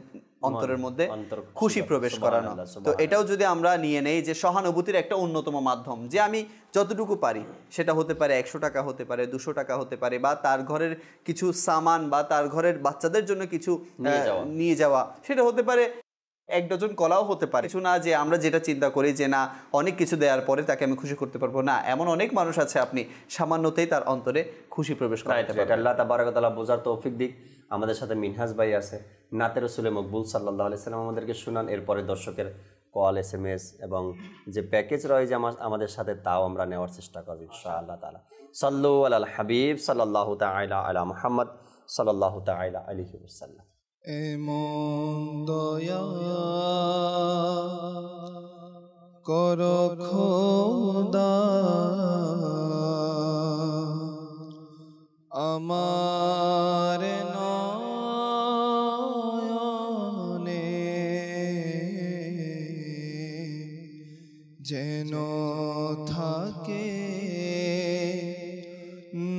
অন্তরের মধ্যে খুশি প্রবেশ করানো। তো এটাও যদি আমরা নিয়ে নেই যে সহানুভূতির একটা অন্যতম মাধ্যম, যে আমি যতটুকু পারি, সেটা হতে পারে 100 টাকা, হতে পারে 200 টাকা, হতে পারে বা তার ঘরের কিছু সামান বা তার ঘরের বাচ্চাদের জন্য কিছু নিয়ে যাওয়া, সেটা হতে পারে 1 ডজন কলাও হতে পারে। কিছু না যে আমরা যেটা চিন্তা করি যে না অনেক কিছু দেওয়ার পরে তাকে আমি খুশি করতে পারবো, না, এমন অনেক মানুষ আছে আপনি সামান্যতেই তার অন্তরে খুশি প্রবেশ করাতে পারবেন। আল্লাহ তাবারক ওয়া তাআলা বোঝার তৌফিক দিক। আমাদের সাথে মিনহাজ ভাই আছে, নাতে রাসূল মকবুল সাল্লাল্লাহু আলাইহি সাল্লাম আমাদেরকে শুনান, এরপরে দর্শকের কল, SMS এবং যে প্যাকেজ রয়েছে আমাদের সাথে তাও আমরা নেওয়ার চেষ্টা করব ইনশাআল্লাহ তাআলা। সাল্লু আলাল হাবিব সাল্লাল্লাহু তাআলা আলা মুহাম্মদ সাল্লাল্লাহু তাআলা আলাইহি ওয়াসাল্লাম। এমন দয়া করো খোদা আমার নয়নে, যেন থাকে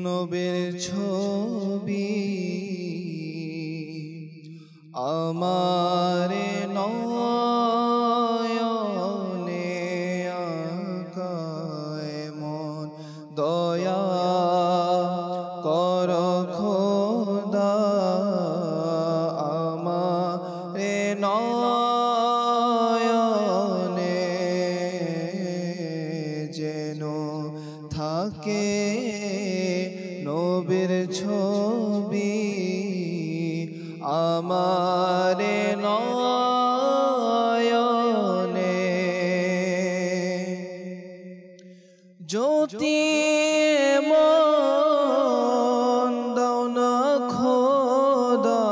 নবীর ছবি আমার নয়নে আঁকা। এমন দয়া করো খোদা আমার নয়নে, যেন থাকে নবীর ছবি আমার নয়নে। জ্যোতি মন দাও না খোদা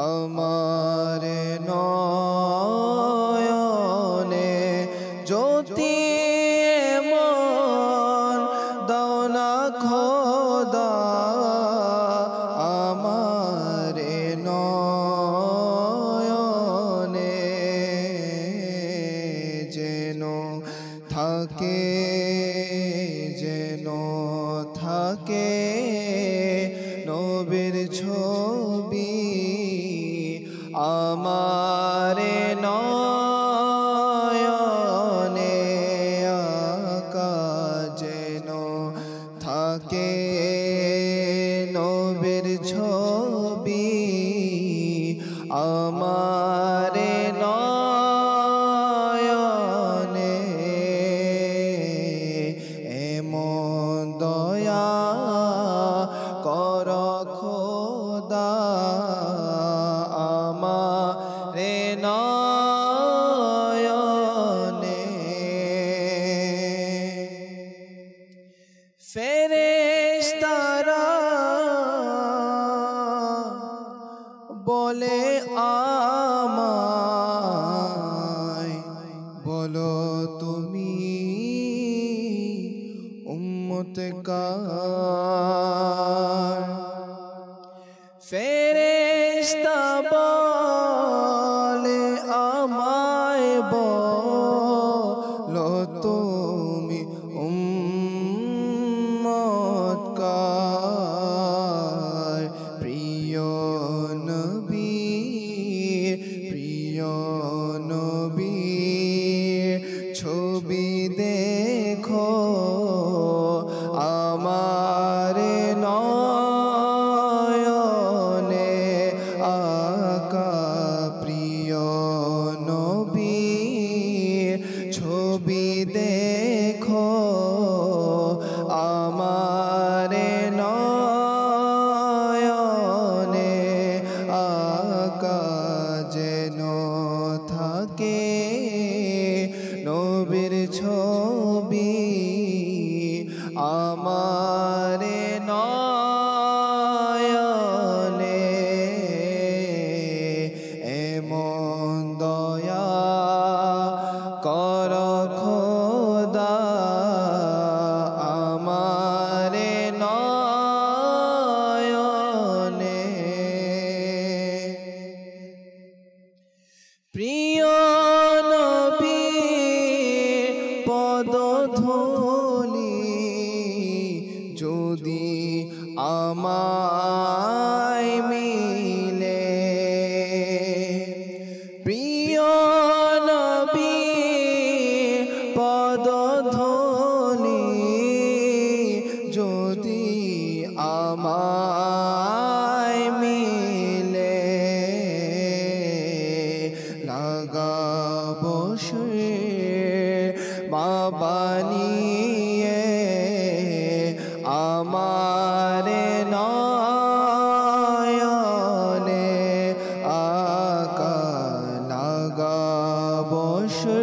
আমার নয়নে, জ্যোতি মন দাও না খোদা আমার নয়নে, যেন থাকে, যেন থাকে নবীর ছবি আমার নয়নে আঁকা, যেন থাকে নবীর ছবি আমার নয়নে। এমন দয়া কর খোদা আমার নয়নে। ফেরেশতারা বলে আমায়, বলো তুমি উম্মত কার। ফেরেশতা বলে আমায়, বলো তুমি উম্মত কার। প্রিয় নবী আমায় মিলে প্রিয় নবী পদধূলি যদি আমায় মিলে লাগাবো সে মা বানিয়ে আমারে নয়নে আকা লাগাবো সে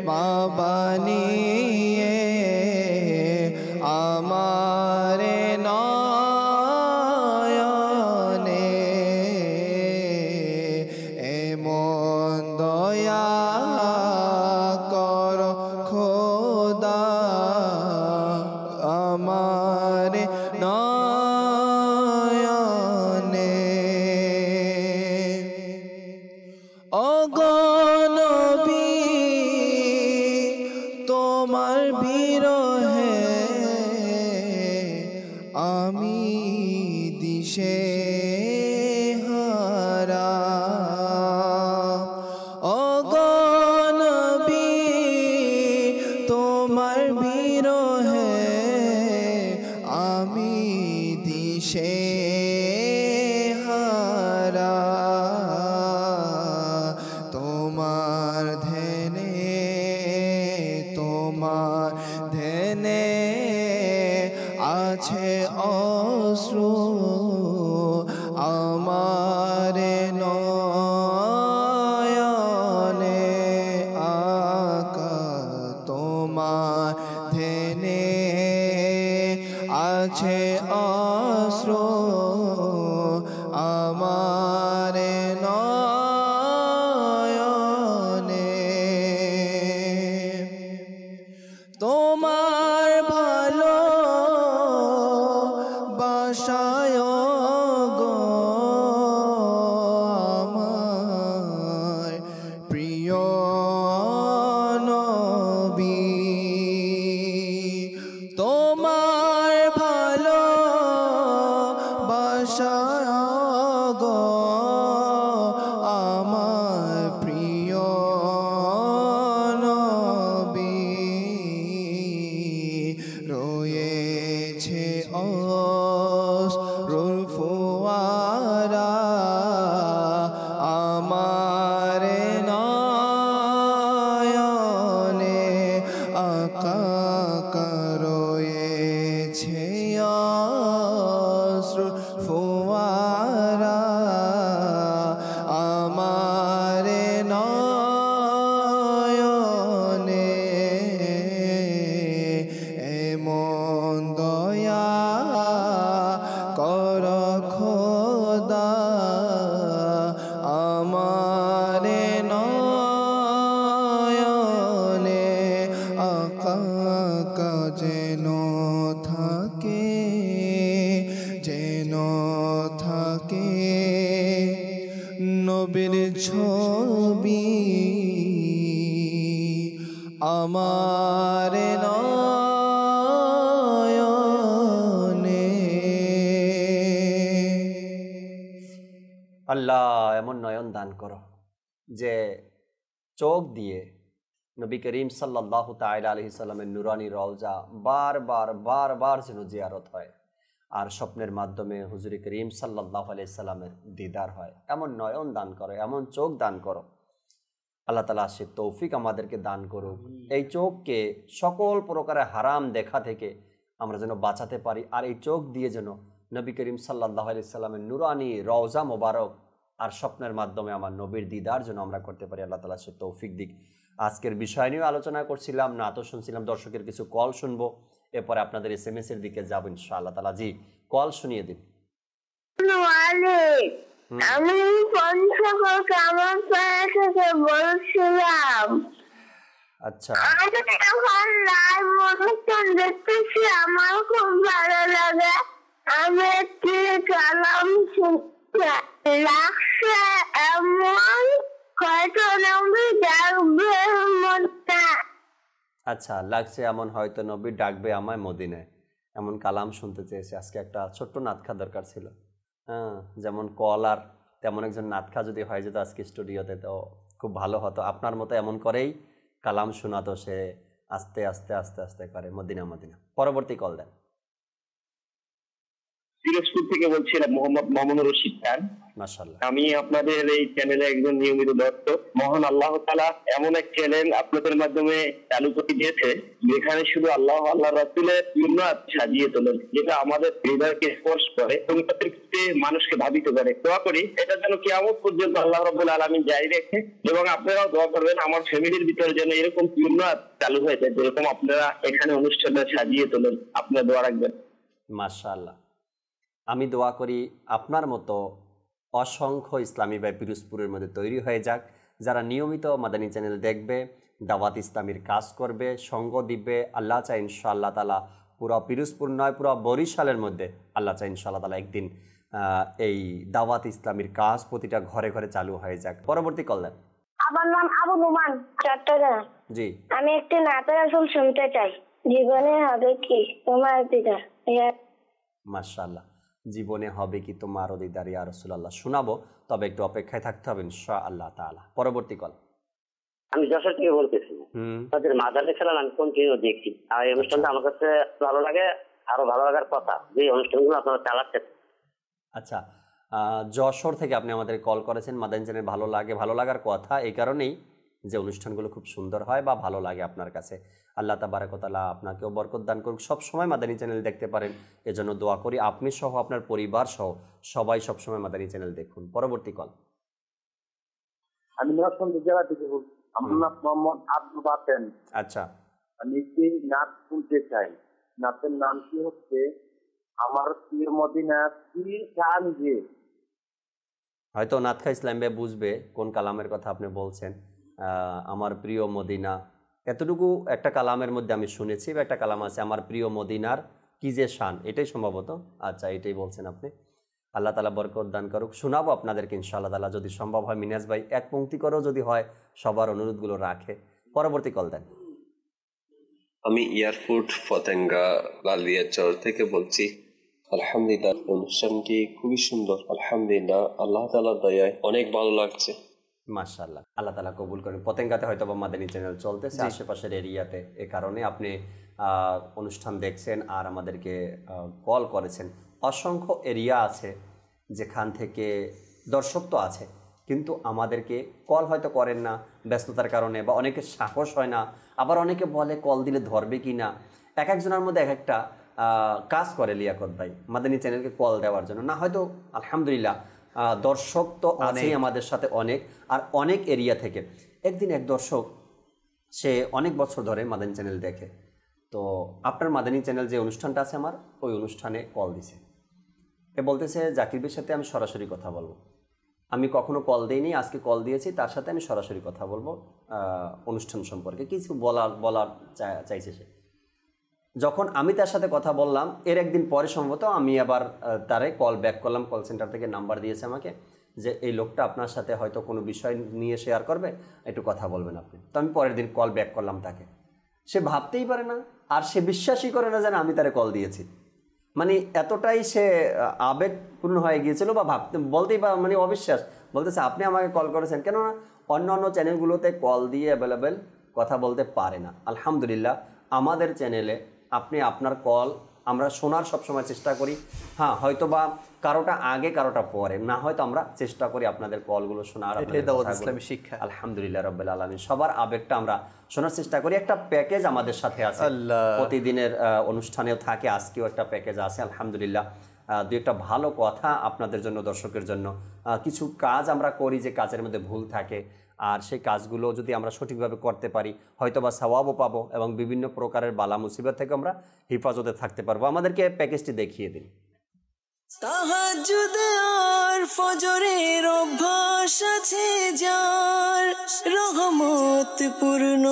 মা বানিয়ে আমারে নয়নে এমন দয়া কর খোদা আমারে নয়নে অগণবী তোমার বিরহে আমি দিশে হারা অগণবী তোমার বিরহে আমি দিশে হারা তোমার ধ্যানে আছে অশ্রু আমারে নয়নে আকা তোমার ধ্যানে আছে অশ্রু আমারে নয়নে তোমার ভালো বাসায় গো আমার প্রিয় নবী তোমার ভালো বাসায় গো আমার প্রিয় নবী রয়েছে অশ্রুর ফোয়ারা আমারে নয়নে আকা রয়েছে অশ্রুর ফোয়ারা আমারে নয়নে এমন দয়া কর খোদা আমারে নয়নে আকা যেন থাকে নবীর ছবি আমারে নয়নে আল্লাহ এমন নয়ন দান করো যে চোখ দিয়ে নবী করিম সাল্লাল্লাহু তাআলা আলাইহি সাল্লামের নুরানি রওজা বারবার যেন জিয়ারত হয় আর স্বপ্নের মাধ্যমে হুজুর করিম সাল্লাল্লাহু আলাইহি সাল্লামের দিদার হয়। এমন নয়ন দান করো, এমন চোখ দান করো। আল্লাহ তাআলা সে তৌফিক আমাদেরকে দান করুক। এই চোখকে সকল প্রকারের হারাম দেখা থেকে আমরা যেন বাঁচাতে পারি, আর এই চোখ দিয়ে যেন নবী করিম সাল্লাল্লাহু আলাইহি সাল্লামের নুরানি রওজা মোবারক আর স্বপ্নের মাধ্যমে আমার নবীর দিদার যেন আমরা করতে পারি। আল্লাহ তাআলা সে তৌফিক দিক। আজকের বিষয় নিয়ে আলোচনা করছিলাম, না তো শুনছিলাম, দর্শকের কিছু কল শুনবো, এরপরে আপনাদের SMS এর দিকে যাবো ইনশাআল্লাহ তাআলা। জি, কল শুনিয়ে দিন। আমি পঞ্চগড় আমার পাড়া থেকে বলছিলাম। আচ্ছা, আমি এখন লাইভ অনুষ্ঠান দেখতেছি, আমার খুব ভালো লাগে। আমি একটি কালাম লাগছে এমন হয়তো নবী ডাকবে মদিনায়। আচ্ছা, লাগছে এমন হয়তো নবী ডাকবে আমায় মদিনায়। এমন কালাম শুনতে চেয়েছে। আজকে একটা ছোট্ট নাতখা দরকার ছিল। হ্যাঁ, যেমন কল আর তেমন একজন নাতখা যদি হয়ে যেত আজকে স্টুডিওতে, তো খুব ভালো হতো। আপনার মতো এমন করেই কালাম শোনাতো সে, আস্তে আস্তে আস্তে আস্তে করে মদিনা মদিনা। পরবর্তী কল দেন। পিরোজপুর থেকে বলছিলাম, মোহাম্মদ মামুনুর রশিদ খান। মাশাআল্লাহ। আমি আপনাদের এই চ্যানেলে একজন নিয়মিত দর্শক। মহান আল্লাহ তাআলা এমন এক চ্যানেল আপনাদের মাধ্যমে চালু করে দিয়েছে যেখানে শুধু আল্লাহ আল্লাহ রাসূলের সুন্নাত সাজিয়ে তোলেন, যেটা আমাদের হৃদয়কে স্পর্শ করে এবং প্রত্যেকটি মানুষকে ভাবিত করে। দোয়া করি এটা যেন কিয়ামত পর্যন্ত আল্লাহ রাব্বুল আলামিন জারি রাখে, এবং আপনারাও দোয়া করবেন আমার ফ্যামিলির ভিতরে যেন এরকম সুন্নাত চালু হয়ে যায় যেরকম আপনারা এখানে অনুষ্ঠানটা সাজিয়ে তোলেন। আপনারা দোয়া রাখবেন। মাশাআল্লাহ। আমি দোয়া করি আপনার মতো অসংখ্য ইসলামী ভাই পিরোজপুরের মধ্যে তৈরি হয়ে যাক, যারা নিয়মিত মাদানী চ্যানেল দেখবে, দাওয়াত ইসলামীর কাজ করবে, সঙ্গ দিবে। আল্লাহ চাই ইনশাআল্লাহ তাআলা পুরো পিরোজপুর নয়, পুরো বরিশালের মধ্যে আল্লাহ চাই ইনশাআল্লাহ তাআলা একদিন এই দাওয়াত ইসলামীর কাজ প্রতিটা ঘরে ঘরে চালু হয়ে যাক। পরবর্তী কল দেন। আমার নাম আবু নুমান, চট্টগ্রাম। জি, আমি একটি নাতের আসল শুনতে চাই। জীবনে হবে কি তোমার দিদার। মাশাআল্লাহ। জীবনে হবে কি তোমার দিদার ইয়া রাসূলুল্লাহ, শোনাবো, তবে একটু অপেক্ষায় থাকতে হবে ইনশাআল্লাহ তাআলা। পরবর্তী কল। আমি যশোর থেকে বলতেছি। তাদের মাদারে খেলা আমি কন্টিনিউ দেখি, আর এই অনুষ্ঠানটা আমার কাছে ভালো লাগে, আরো ভালো লাগার কথা যে অনুষ্ঠানগুলো আপনারা চালাচ্ছেন। আচ্ছা, যশোর থেকে আপনি আমাদের কল করেছেন। মাদানী চ্যানেল ভালো লাগে, ভালো লাগার কথা এই কারণেই যে অনুষ্ঠানগুলো খুব সুন্দর হয় বা ভালো লাগে আপনার কাছে। আল্লাহ তাবারাক ওয়া তাআলা আপনাকেও বরকত দান করুক, সবসময় মাদানী চ্যানেল দেখতে পারেন, এজন্য দোয়া করি আপনি সহ আপনার পরিবার সহ সবাই সবসময় মাদানী চ্যানেল দেখুন। পরবর্তী কল। আমি নরসিংদী জেলা থেকে বলছি। আমার নাম মোহাম্মদ আব্দুল বাতেন। আচ্ছা, আমি একটি নাচ শুনতে চাই। নাচের নামটি হচ্ছে আমার প্রিয় মদিনা কি গান যে। হয়তো নাতখা ইসলাম ভাই বুঝবে কোন কালামের কথা আপনি বলছেন। আমার প্রিয় মদিনা, এতটুকু একটা কালামের মধ্যে আমি শুনেছি, বা একটা কালাম আছে আমার প্রিয় মদিনার কি যে শান, এটাই সম্ভবত। আচ্ছা, এটাই বলছেন আপনি। আল্লাহ তাআলা বরকত দান করুক, শোনাবো আপনাদেরকে ইনশাআল্লাহ তাআলা, যদি সম্ভব হয়। মিনাজ ভাই এক পংক্তি করেও যদি হয়, সবার অনুরোধগুলো রাখে। পরবর্তী কল দেন। আমি এয়ারপোর্ট পতেঙ্গা লালিয়াচর থেকে বলছি। আলহামদুলিল্লাহ, অনুষ্ঠানটি খুবই সুন্দর। আলহামদুলিল্লাহ, আল্লাহ তাআলার দয়ায় অনেক ভালো লাগছে। মাশাআল্লাহ, আল্লাহ তাআলা কবুল করেন। পতেঙ্গাতে হয়তো বা মাদানী চ্যানেল চলতেছে আশেপাশের এরিয়াতে, এ কারণে আপনি অনুষ্ঠান দেখছেন আর আমাদেরকে কল করেছেন। অসংখ্য এরিয়া আছে যেখান থেকে দর্শক তো আছে, কিন্তু আমাদেরকে কল হয়তো করেন না ব্যস্ততার কারণে, বা অনেকের সাহস হয় না, আবার অনেকে বলে কল দিলে ধরবে কি না। এক একজনের মধ্যে এক একটা কাজ করে লিয়াকত ভাই মাদানী চ্যানেলকে কল দেওয়ার জন্য। না হয়তো আলহামদুলিল্লাহ দর্শক তো আছেই আমাদের সাথে অনেক, আর অনেক এরিয়া থেকে। একদিন এক দর্শক, সে অনেক বছর ধরে মাদানী চ্যানেল দেখে, তো আপনার মাদানী চ্যানেল যে অনুষ্ঠানটা আছে আমার, ওই অনুষ্ঠানে কল দিছে। এ বলতেছে জাকির ভাইয়ের সাথে আমি সরাসরি কথা বলবো। আমি কখনো কল দিইনি, আজকে কল দিয়েছি, তার সাথে আমি সরাসরি কথা বলবো অনুষ্ঠান সম্পর্কে, কিছু বলার চাইছে সে। যখন আমি তার সাথে কথা বললাম, এর একদিন পরে সম্ভবত আমি আবার তারে কল ব্যাক করলাম, কল সেন্টার থেকে নাম্বার দিয়েছে আমাকে, যে এই লোকটা আপনার সাথে হয়তো কোনো বিষয় নিয়ে শেয়ার করবে, একটু কথা বলবেন আপনি। তো আমি পরের দিন কল ব্যাক করলাম তাকে। সে ভাবতেই পারে না, আর সে বিশ্বাসই করে না যেন আমি তারে কল দিয়েছি। মানে এতটাই সে আবেগপূর্ণ হয়ে গিয়েছিল, বা বলতেই বা মানে অবিশ্বাস, বলতেছে আপনি আমাকে কল করেছেন। কেননা অন্য চ্যানেলগুলোতে কল দিয়ে অ্যাভেলেবেল কথা বলতে পারে না। আলহামদুলিল্লাহ আমাদের চ্যানেলে আপনি আপনার কল আমরা শোনার সবসময় চেষ্টা করি। হ্যাঁ, হয়তো বা কারোটা আগে কারোটা পরে, না হয়তো আমরা চেষ্টা করি আপনাদের কলগুলো শোনার। ইসলামী শিক্ষা। আলহামদুলিল্লাহ রাব্বিল আলামিন, সবার আবেগটা আমরা শোনার চেষ্টা করি। একটা প্যাকেজ আমাদের সাথে আছে, প্রতিদিনের অনুষ্ঠানেও থাকে, আজকেও একটা প্যাকেজ আছে আলহামদুলিল্লাহ। দু একটা ভালো কথা আপনাদের জন্য, দর্শকের জন্য। কিছু কাজ আমরা করি যে কাজের মধ্যে ভুল থাকে, আর সেই কাজগুলো যদি আমরা সঠিকভাবে করতে পারি হয়তো বা সওয়াবও পাবো, এবং বিভিন্ন প্রকারের বালা মুসিবত থেকে আমরা হেফাজতে থাকতে পারবো। আমাদেরকে প্যাকেজটি দেখিয়ে দিন। তাহাজ্জুদ আর ফজরের অভ্যাস আছে যার, রহমত পূর্ণ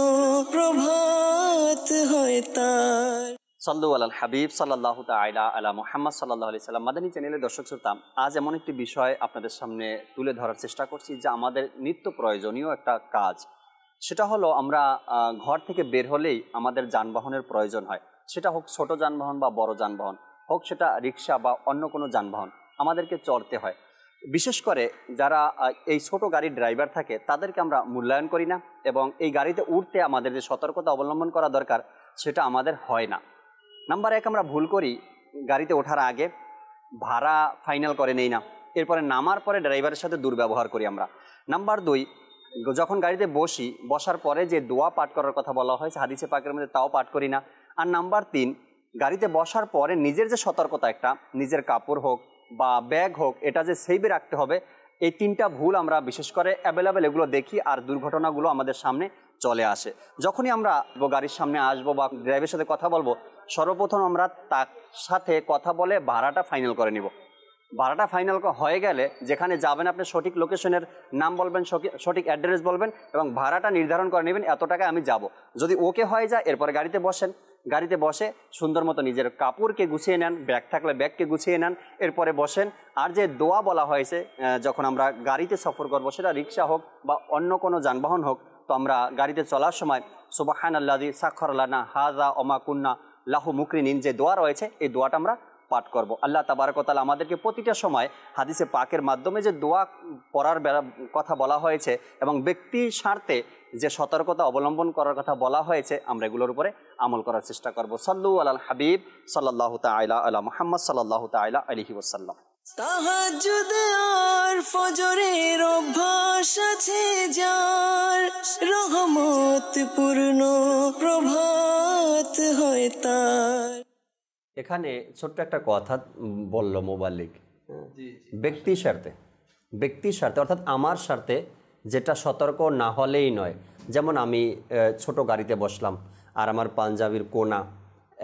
প্রভাত হয় তার। সাল্লু আলাল হাবিব সাল্লাল্লাহু তাআলা আলা মুহাম্মদ সাল্লাল্লাহু আলাইহি সাল্লাম। মাদানী চ্যানেলের দর্শক শ্রোতা, আজ এমন একটি বিষয় আপনাদের সামনে তুলে ধরার চেষ্টা করছি যা আমাদের নিত্য প্রয়োজনীয় একটা কাজ। সেটা হলো আমরা ঘর থেকে বের হলেই আমাদের যানবাহনের প্রয়োজন হয়। সেটা হোক ছোট যানবাহন বা বড় যানবাহন, হোক সেটা রিক্সা বা অন্য কোনো যানবাহন, আমাদেরকে চড়তে হয়। বিশেষ করে যারা এই ছোট গাড়ির ড্রাইভার থাকে তাদেরকে আমরা মূল্যায়ন করি না, এবং এই গাড়িতে উঠতে আমাদের যে সতর্কতা অবলম্বন করা দরকার সেটা আমাদের হয় না। নাম্বার 1, আমরা ভুল করি, গাড়িতে ওঠার আগে ভাড়া ফাইনাল করে নেই না, এরপরে নামার পরে ড্রাইভারের সাথে দুর্ব্যবহার করি আমরা। নাম্বার 2, যখন গাড়িতে বসার পরে যে দোয়া পাঠ করার কথা বলা হয়েছে হাদিসে পাকের মধ্যে তাও পাঠ করি না। আর নাম্বার 3, গাড়িতে বসার পরে নিজের যে সতর্কতা, একটা নিজের কাপড় হোক বা ব্যাগ হোক, এটা যে সেভে রাখতে হবে, এই 3টা ভুল আমরা বিশেষ করে অ্যাভেলেবেল এগুলো দেখি, আর দুর্ঘটনাগুলো আমাদের সামনে চলে আসে। যখনই আমরা গাড়ির সামনে আসবো বা ড্রাইভারের সাথে কথা বলবো, সর্বপ্রথম আমরা তার সাথে কথা বলে ভাড়াটা ফাইনাল করে নিব। ভাড়াটা ফাইনাল হয়ে গেলে যেখানে যাবেন আপনি সঠিক লোকেশনের নাম বলবেন, সঠিক অ্যাড্রেস বলবেন এবং ভাড়াটা নির্ধারণ করে নেবেন, এত টাকায় আমি যাব। যদি ওকে হয়ে যায় এরপরে গাড়িতে বসেন, গাড়িতে বসে সুন্দর মতো নিজের কাপড়কে গুছিয়ে নেন, ব্যাগ থাকলে ব্যাগকে গুছিয়ে নেন, এরপরে বসেন। আর যে দোয়া বলা হয়েছে যখন আমরা গাড়িতে সফর করবো, সেটা রিক্সা হোক বা অন্য কোনো যানবাহন হোক, তো আমরা গাড়িতে চলার সময় সুবহানাল্লাযী সাখখারা লানা হাযা ওয়া মা কুন্না লাহু মুকরিনিন যে দোয়া রয়েছে, এই দোয়াটা আমরা পাঠ করব। আল্লাহ তাবারক ওয়া তাআলা আমাদেরকে প্রতিটা সময় হাদিসে পাকের মাধ্যমে যে দোয়া পড়ার কথা বলা হয়েছে এবং ব্যক্তির স্বার্থে যে সতর্কতা অবলম্বন করার কথা বলা হয়েছে, আমরা এগুলোর উপরে আমল করার চেষ্টা করব। সাল্লু আলাল হাবিব সাল্লাল্লাহু তাআলা আলা মুহাম্মদ সাল্লাল্লাহু তাআলা আলাইহি ওয়াসাল্লাম। তাহাজ্জুদ আর ফজরের অভ্যাস আছে যার, রহমত পূর্ণ প্রভাত হয় তার। এখানে ছোট্ট একটা কথা বলল মোবাল্লিক, ব্যক্তির স্বার্থে অর্থাৎ আমার স্বার্থে, যেটা সতর্ক না হলেই নয়। যেমন আমি ছোট গাড়িতে বসলাম আর আমার পাঞ্জাবির কোনা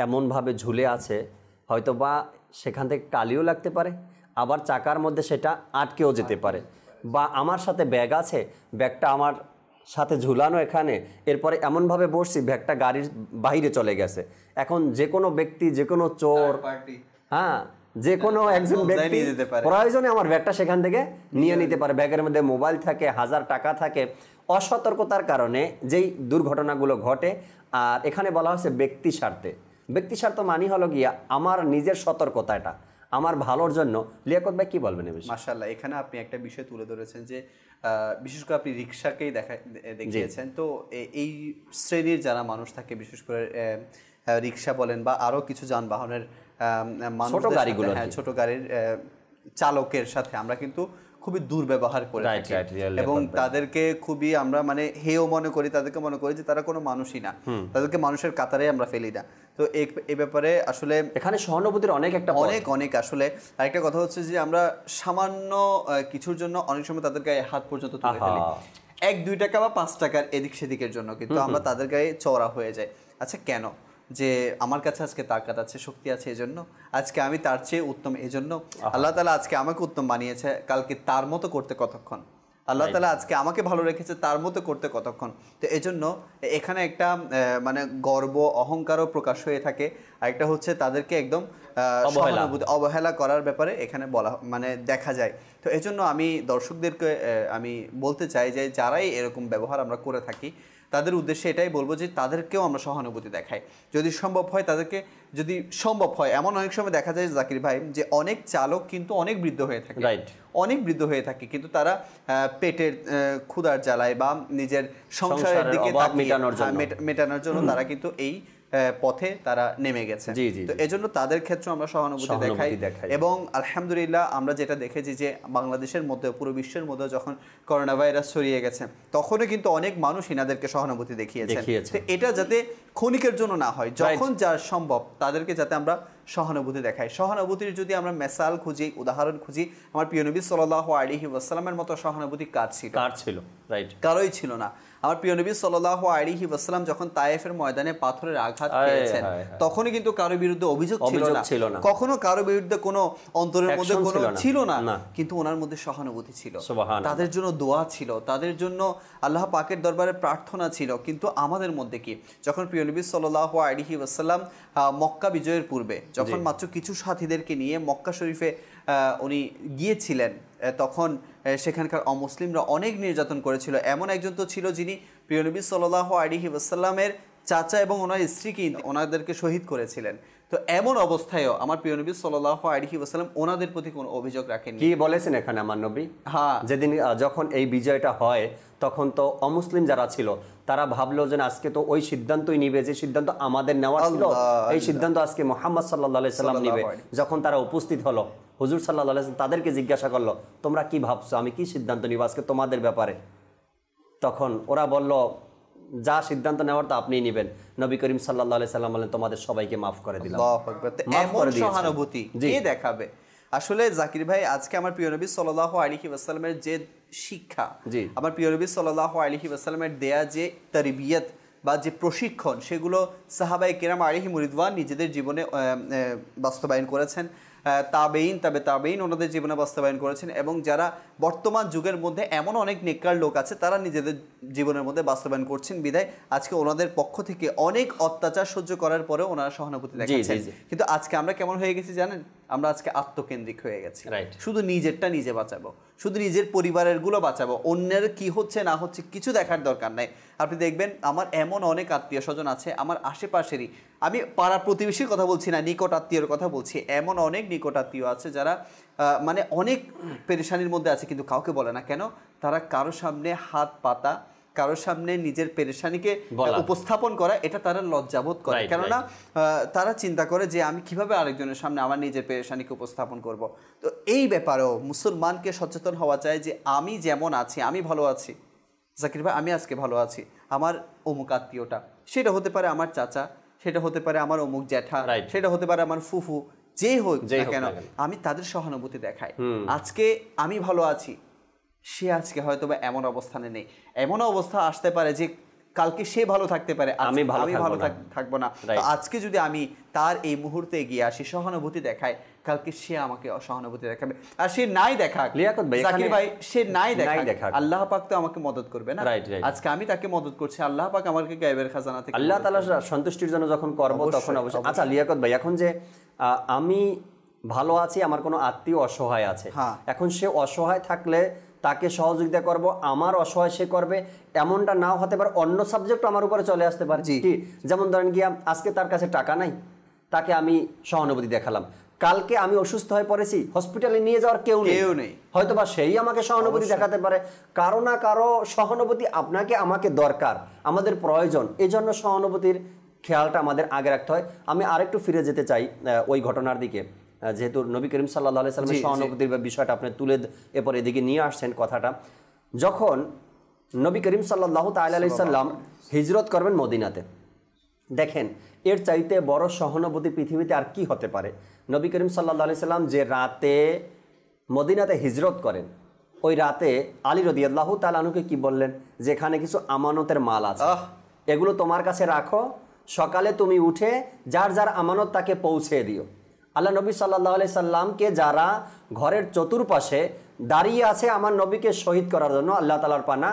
এমনভাবে ঝুলে আছে, হয়তো বা সেখান থেকে কালিও লাগতে পারে, আবার চাকার মধ্যে সেটা আটকেও যেতে পারে। বা আমার সাথে ব্যাগ আছে, ব্যাগটা আমার সাথে ঝুলানো এখানে, এরপরে এমনভাবে বসছি ব্যাগটা গাড়ির বাইরে চলে গেছে। এখন যে কোনো ব্যক্তি, যে কোনো চোর, হ্যাঁ, যে কোনো একজন ব্যক্তি প্রয়োজনে আমার ব্যাগটা সেখান থেকে নিয়ে নিতে পারে। ব্যাগের মধ্যে মোবাইল থাকে, 1000 টাকা থাকে। অসতর্কতার কারণে যেই দুর্ঘটনাগুলো ঘটে, আর এখানে বলা হয়েছে ব্যক্তি স্বার্থে। ব্যক্তি স্বার্থ মানে হলো গিয়া আমার নিজের সতর্কতা, এটা আমার ভালোর জন্য। লিয়াকত ভাই কি বলবেন? মাশাআল্লাহ, এখানে আপনি একটা বিষয় তুলে ধরেছেন যে বিশেষ করে আপনি রিক্সাকেই দেখিয়েছেন। তো এই শ্রেণীর যারা মানুষ থাকে, বিশেষ করে রিক্সা বলেন বা আরও কিছু যানবাহনের ছোট গাড়ির চালকের সাথে আমরা কিন্তু খুবই দুর্ব্যবহার করে থাকি এবং তাদেরকে খুবই আমরা মানে হেয় মনে করি, তাদেরকে মনে করি যে তারা কোনো মানুষই না, তাদেরকে মানুষের কাতারে আমরা ফেলি না। তো এই ব্যাপারে আসলে এখানে সহানুভূতির অনেক আসলে আরেকটা কথা হচ্ছে যে আমরা সামান্য কিছুর জন্য অনেক সময় তাদের গায়ে হাত পর্যন্ত তুলে ফেলি, 1-2 টাকা বা 5 টাকার এদিক সেদিকের জন্য, কিন্তু আমরা তাদের গায়ে চওড়া হয়ে যাই। আচ্ছা, কেন? যে আমার কাছে আজকে তাকাত আছে, শক্তি আছে, এজন্য আজকে আমি তার চেয়ে উত্তম, এজন্য আল্লাহ তাআলা আজকে আমাকে উত্তম বানিয়েছে, কালকে তার মতো করতে কতক্ষণ, আল্লাহ তাআলা আজকে আমাকে ভালো রেখেছে তার মতো করতে কতক্ষণ। তো এজন্য এখানে একটা মানে গর্ব অহংকারও প্রকাশ হয়ে থাকে, আর একটা হচ্ছে তাদেরকে একদম অবহেলা করার ব্যাপারে এখানে বলা মানে দেখা যায়। তো এজন্য আমি দর্শকদেরকে আমি বলতে চাই যে যারাই এরকম ব্যবহার আমরা করে থাকি তাদের উদ্দেশ্যে এটাই বলবো যে তাদেরকেও আমরা সহানুভূতি দেখাই, যদি সম্ভব হয় তাদেরকে, যদি সম্ভব হয়। এমন অনেক সময় দেখা যায় জাকির ভাই যে অনেক চালক কিন্তু অনেক বৃদ্ধ হয়ে থাকে, কিন্তু তারা পেটের ক্ষুধার জ্বালায় বা নিজের সংসারের দিকে মেটানোর জন্য তারা কিন্তু এই পথে তারা নেমে গেছে। তো এজন্য তাদের ক্ষেত্রে আমরা সহানুভূতি দেখাই এবং আলহামদুলিল্লাহ আমরা যেটা দেখেছি যে বাংলাদেশের মধ্যে, পুরো বিশ্বের মধ্যে যখন করোনা ভাইরাস ছড়িয়ে গেছে তখনও কিন্তু অনেক মানুষ ইনাদেরকে সহানুভূতি দেখিয়েছে। এটা যাতে ক্ষণিকের জন্য না হয়, যখন যা সম্ভব তাদেরকে যাতে আমরা সহানুভূতি দেখাই। সহানুভূতির যদি আমরা মেসাল খুঁজি, উদাহরণ খুঁজি, আমার প্রিয় নবী সাল্লাল্লাহু আলাইহি ওয়াসাল্লামের মতো সহানুভূতি কার ছিল? কারোই ছিল না। আমার প্রিয় নবী সাল্লাল্লাহু আলাইহি ওয়াসাল্লাম যখন তায়েফের ময়দানে পাথরের আঘাত পেয়েছেন তখনই কিন্তু কারোর বিরুদ্ধে অভিযোগ ছিল না, কখনো কারোর বিরুদ্ধে কোনো অন্তরের মধ্যে কোনো ছিল না, কিন্তু ওনার মধ্যে সহানুভূতি ছিল, তাদের জন্য দোয়া ছিল, তাদের জন্য আল্লাহ পাকের দরবারে প্রার্থনা ছিল। কিন্তু আমাদের মধ্যে কি, যখন প্রিয় নবী সাল্লাল্লাহু আলাইহি ওয়াসাল্লাম মক্কা বিজয়ের পূর্বে যখন মাত্র কিছু সাথীদেরকে নিয়ে মক্কা শরীফে উনি গিয়েছিলেন, তখন সেখানকার অমুসলিমরা অনেক নির্যাতন করেছিল। এমন একজন তো ছিল যিনি প্রিয় নবী সাল্লাল্লাহু আলাইহি ওয়াসাল্লামের চাচা এবং ওনার স্ত্রীকে ওনাদেরকে শহীদ করেছিলেন। তো এমন অবস্থায়ও আমার প্রিয় নবী সাল্লাল্লাহু আলাইহি ওয়াসাল্লাম ওনাদের প্রতি কোনো অভিযোগ রাখেননি। কি বলেছেন এখানে আমার নবী? হ্যাঁ, যেদিন যখন এই বিজয়টা হয় তখন তো অমুসলিম যারা ছিল তারা ভাবলো যে আজকে তো ওই সিদ্ধান্তই নিবে যে সিদ্ধান্ত আমাদের নেওয়া ছিল, এই সিদ্ধান্ত আজকে মুহাম্মদ সাল্লাল্লাহু আলাইহি সাল্লাম নিবে। যখন তারা উপস্থিত হলো, হুজুর সাল্লাল্লাহু আলাইহি সাল্লাম তাদেরকে জিজ্ঞাসা করলো, তোমরা কি ভাবছো, আমি কি সিদ্ধান্ত নিব আজকে তোমাদের ব্যাপারে? তখন ওরা বলল, যা সিদ্ধান্ত নেওয়ার তো আপনিই নেবেন। নবী করিম সাল্লাল্লাহু আলাইহি সাল্লাম বলেন, তোমাদের সবাইকে মাফ করে দিলাম। আল্লাহু আকবার। এমন সহানুভূতি কে দেখাবে? আসলে জাকির ভাই, আজকে আমার প্রিয় নবী সাল্লাল্লাহু আলাইহি ওয়াসাল্লামের যে শিক্ষা, আমার প্রিয় নবী সাল্লাল্লাহু আলাইহি ওয়াসাল্লামের দেয়া যে তারবিয়ত বা যে প্রশিক্ষণ, সেগুলো সাহাবায়ে কেরাম আলাইহিম রিদওয়ান নিজেদের জীবনে বাস্তবায়ন করেছেন, তাবেঈন ওনাদের জীবনে বাস্তবায়ন করেছেন, এবং যারা বর্তমান যুগের মধ্যে এমন অনেক নেককার লোক আছে তারা নিজেদের জীবনের মধ্যে বাস্তবায়ন করছেন। বিধায় আজকে ওনাদের পক্ষ থেকে অনেক অত্যাচার সহ্য করার পরেও ওনারা সহানুভূতি দেখাচ্ছেন। কিন্তু আজকে আমরা কেমন হয়ে গেছি জানেন? আমরা আজকে আত্মকেন্দ্রিক হয়ে গেছি। শুধু নিজেরটা নিজে বাঁচাবো, শুধু নিজের পরিবারের গুলো বাঁচাবো, অন্যের কি হচ্ছে না হচ্ছে কিছু দেখার দরকার নাই। আপনি দেখবেন আমার এমন অনেক আত্মীয় স্বজন আছে আমার আশেপাশেরই, আমি পাড়া প্রতিবেশীর কথা বলছি না, নিকট আত্মীয়র কথা বলছি, এমন অনেক নিকট আত্মীয় আছে যারা মানে অনেক পেরেশানির মধ্যে আছে কিন্তু কাউকে বলে না। কেন? তারা কারোর সামনে হাত পাতা, কারোর সামনে নিজের পেরেশানিকে উপস্থাপন করা, এটা তারা লজ্জাবোধ করে। কেননা তারা চিন্তা করে যে আমি কিভাবে আরেকজনের সামনে আমার নিজের পেরেশানিকে উপস্থাপন করব। তো এই ব্যাপারেও মুসলমানকে সচেতন হওয়া চাই যে আমি যেমন আছি, আমি ভালো আছি জাকির ভাই, আমি আজকে ভালো আছি, আমার অমুক আত্মীয়টা, সেটা হতে পারে আমার চাচা, সেটা হতে পারে আমার অমুক জ্যাঠা, সেটা হতে পারে আমার ফুফু, যেই হোক না কেন, আমি তাদের সহানুভূতি দেখাই। আজকে আমি ভালো আছি, সে আজকে হয়তো বা এমন অবস্থানে নেই, এমন অবস্থা আসতে পারে যে কালকে সে ভালো থাকতে পারে, আমি ভালো থাকবো না। আজকে যদি আমি তার এই মুহূর্তে এগিয়ে আসি, সহানুভূতি দেখাই, কালকে সে আমাকে অসহানুভূতি দেখাবে। আর সে নাই দেখাক জাকির ভাই, সে নাই দেখাক, আল্লাহ পাক তো আমাকে মদত করবে না। আজকে আমি তাকে মদত করছি, আল্লাহ পাক আমাকে গায়েবের খাজানা থেকে আল্লাহ তাআলার সন্তুষ্টির জন্য যখন করব তখন অবশ্যই। আচ্ছা লিয়াকত ভাই, এখন যে আমি ভালো আছি, আমার কোনো আত্মীয় অসহায় আছে, এখন সে অসহায় থাকলে তাকে সহযোগিতা করব, আমার অসহায় সে করবে, এমনটা নাও হতে পারে অন্য সাবজেক্ট আমার উপরে চলে আসতে পারে। যেমন ধরেন গিয়া আজকে তার কাছে টাকা নাই, তাকে আমি সহানুভূতি দেখালাম, কালকে আমি অসুস্থ হয়ে পড়েছি, হসপিটালে নিয়ে যাওয়ার কেউ নেই, হয়তো বা সেই আমাকে সহানুভূতি দেখাতে পারে। কারো না কারো সহানুভূতি আপনাকে আমাকে দরকার, আমাদের প্রয়োজন, এই জন্য সহানুভূতির খেয়ালটা আমাদের আগে রাখতে হয়। আমি আরেকটু ফিরে যেতে চাই ওই ঘটনার দিকে, যেহেতু নবী করিম সাল্লাল্লাহু আলাইহি সাল্লামের সহানুভূতির বিষয়টা আপনি তুলে এরপর এদিকে নিয়ে আসছেন কথাটা। যখন নবী করিম সাল্লাল্লাহু তাআলা আলাইহি সাল্লাম হিজরত করবেন মদিনাতে, দেখেন এর চাইতে বড় সহানুভূতি পৃথিবীতে আর কি হতে পারে। নবী করিম সাল্লাল্লাহু আলাইহি সাল্লাম যে রাতে মদিনাতে হিজরত করেন, ওই রাতে আলী রাদিয়াল্লাহু তাআলা আনহুকে কি বললেন, যেখানে কিছু আমানতের মাল আছে, এগুলো তোমার কাছে রাখো, সকালে তুমি উঠে যার যার আমানত তাকে পৌঁছে দিও। আল্লাহ নবী সাল্লাল্লাহু আলাইহি সাল্লামকে যারা ঘরের চতুর্পাশে দাঁড়িয়ে আছে আমার নবীকে শহীদ করার জন্য, আল্লাহ তাআলার পানা,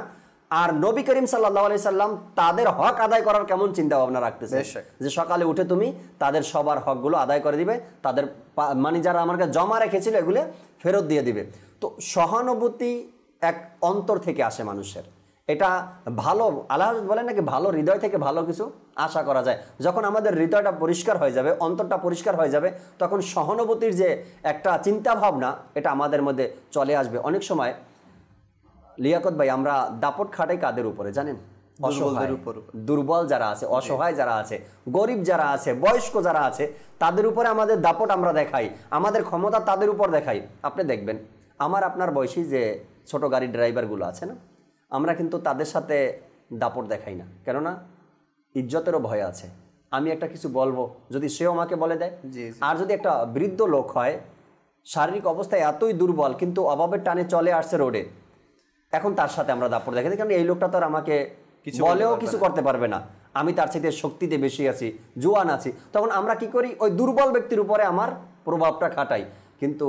আর নবী করিম সাল্লাল্লাহু আলাইহি সাল্লাম তাদের হক আদায় করার কেমন চিন্তা ভাবনা রাখতেছে যে সকালে উঠে তুমি তাদের সবার হকগুলো আদায় করে দিবে, তাদের মানে যারা আমার কাছে জমা রেখেছিল এগুলো ফেরত দিয়ে দিবে। তো সহানুভূতি এক অন্তর থেকে আসে মানুষের, এটা ভালো, আল্লাহ বলেন নাকি ভালো হৃদয় থেকে ভালো কিছু আশা করা যায়। যখন আমাদের হৃদয়টা পরিষ্কার হয়ে যাবে, অন্তরটা পরিষ্কার হয়ে যাবে, তখন সহানুভূতির যে একটা চিন্তা ভাবনা এটা আমাদের মধ্যে চলে আসবে। অনেক সময় লিয়াকত ভাই আমরা দাপট খাটাই কাদের উপরে জানেন? দুর্বল যারা আছে, অসহায় যারা আছে, গরিব যারা আছে, বয়স্ক যারা আছে, তাদের উপরে আমাদের দাপট আমরা দেখাই, আমাদের ক্ষমতা তাদের উপর দেখাই। আপনি দেখবেন আমার আপনার বয়সী যে ছোট গাড়ির ড্রাইভারগুলো আছে না, আমরা কিন্তু তাদের সাথে দাপট দেখাই না, কেননা ইজ্জতেরও ভয় আছে। আমি একটা কিছু বলবো, যদি সেও আমাকে বলে দেয়, আর যদি একটা বৃদ্ধ লোক হয়, শারীরিক অবস্থায় এতই দুর্বল কিন্তু অভাবের টানে চলে আসছে রোডে, এখন তার সাথে আমরা দাপট দেখাই, কারণ এই লোকটা তো আর আমাকে বলেও কিছু করতে পারবে না, আমি তার চাইতে শক্তিতে বেশি আছি, জোয়ান আছি, তখন আমরা কি করি, ওই দুর্বল ব্যক্তির উপরে আমার প্রভাবটা খাটাই। কিন্তু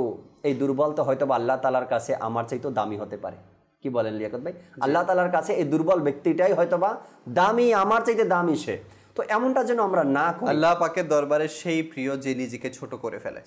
এই দুর্বল তো হয়তো বা আল্লাহ তাআলার কাছে আমার চাইতেও দামি হতে পারে। কি বলেন লিয়াকত ভাই? আল্লাহ তাআলার কাছে এই দুর্বল ব্যক্তিটাই হয়তোবা দামি, আমার চাইতে দামি সে। তো এমনটা যেন আমরা না করি। আল্লাহ পাকের দরবারে সেই প্রিয় যে নিজেকে ছোট করে ফেলে,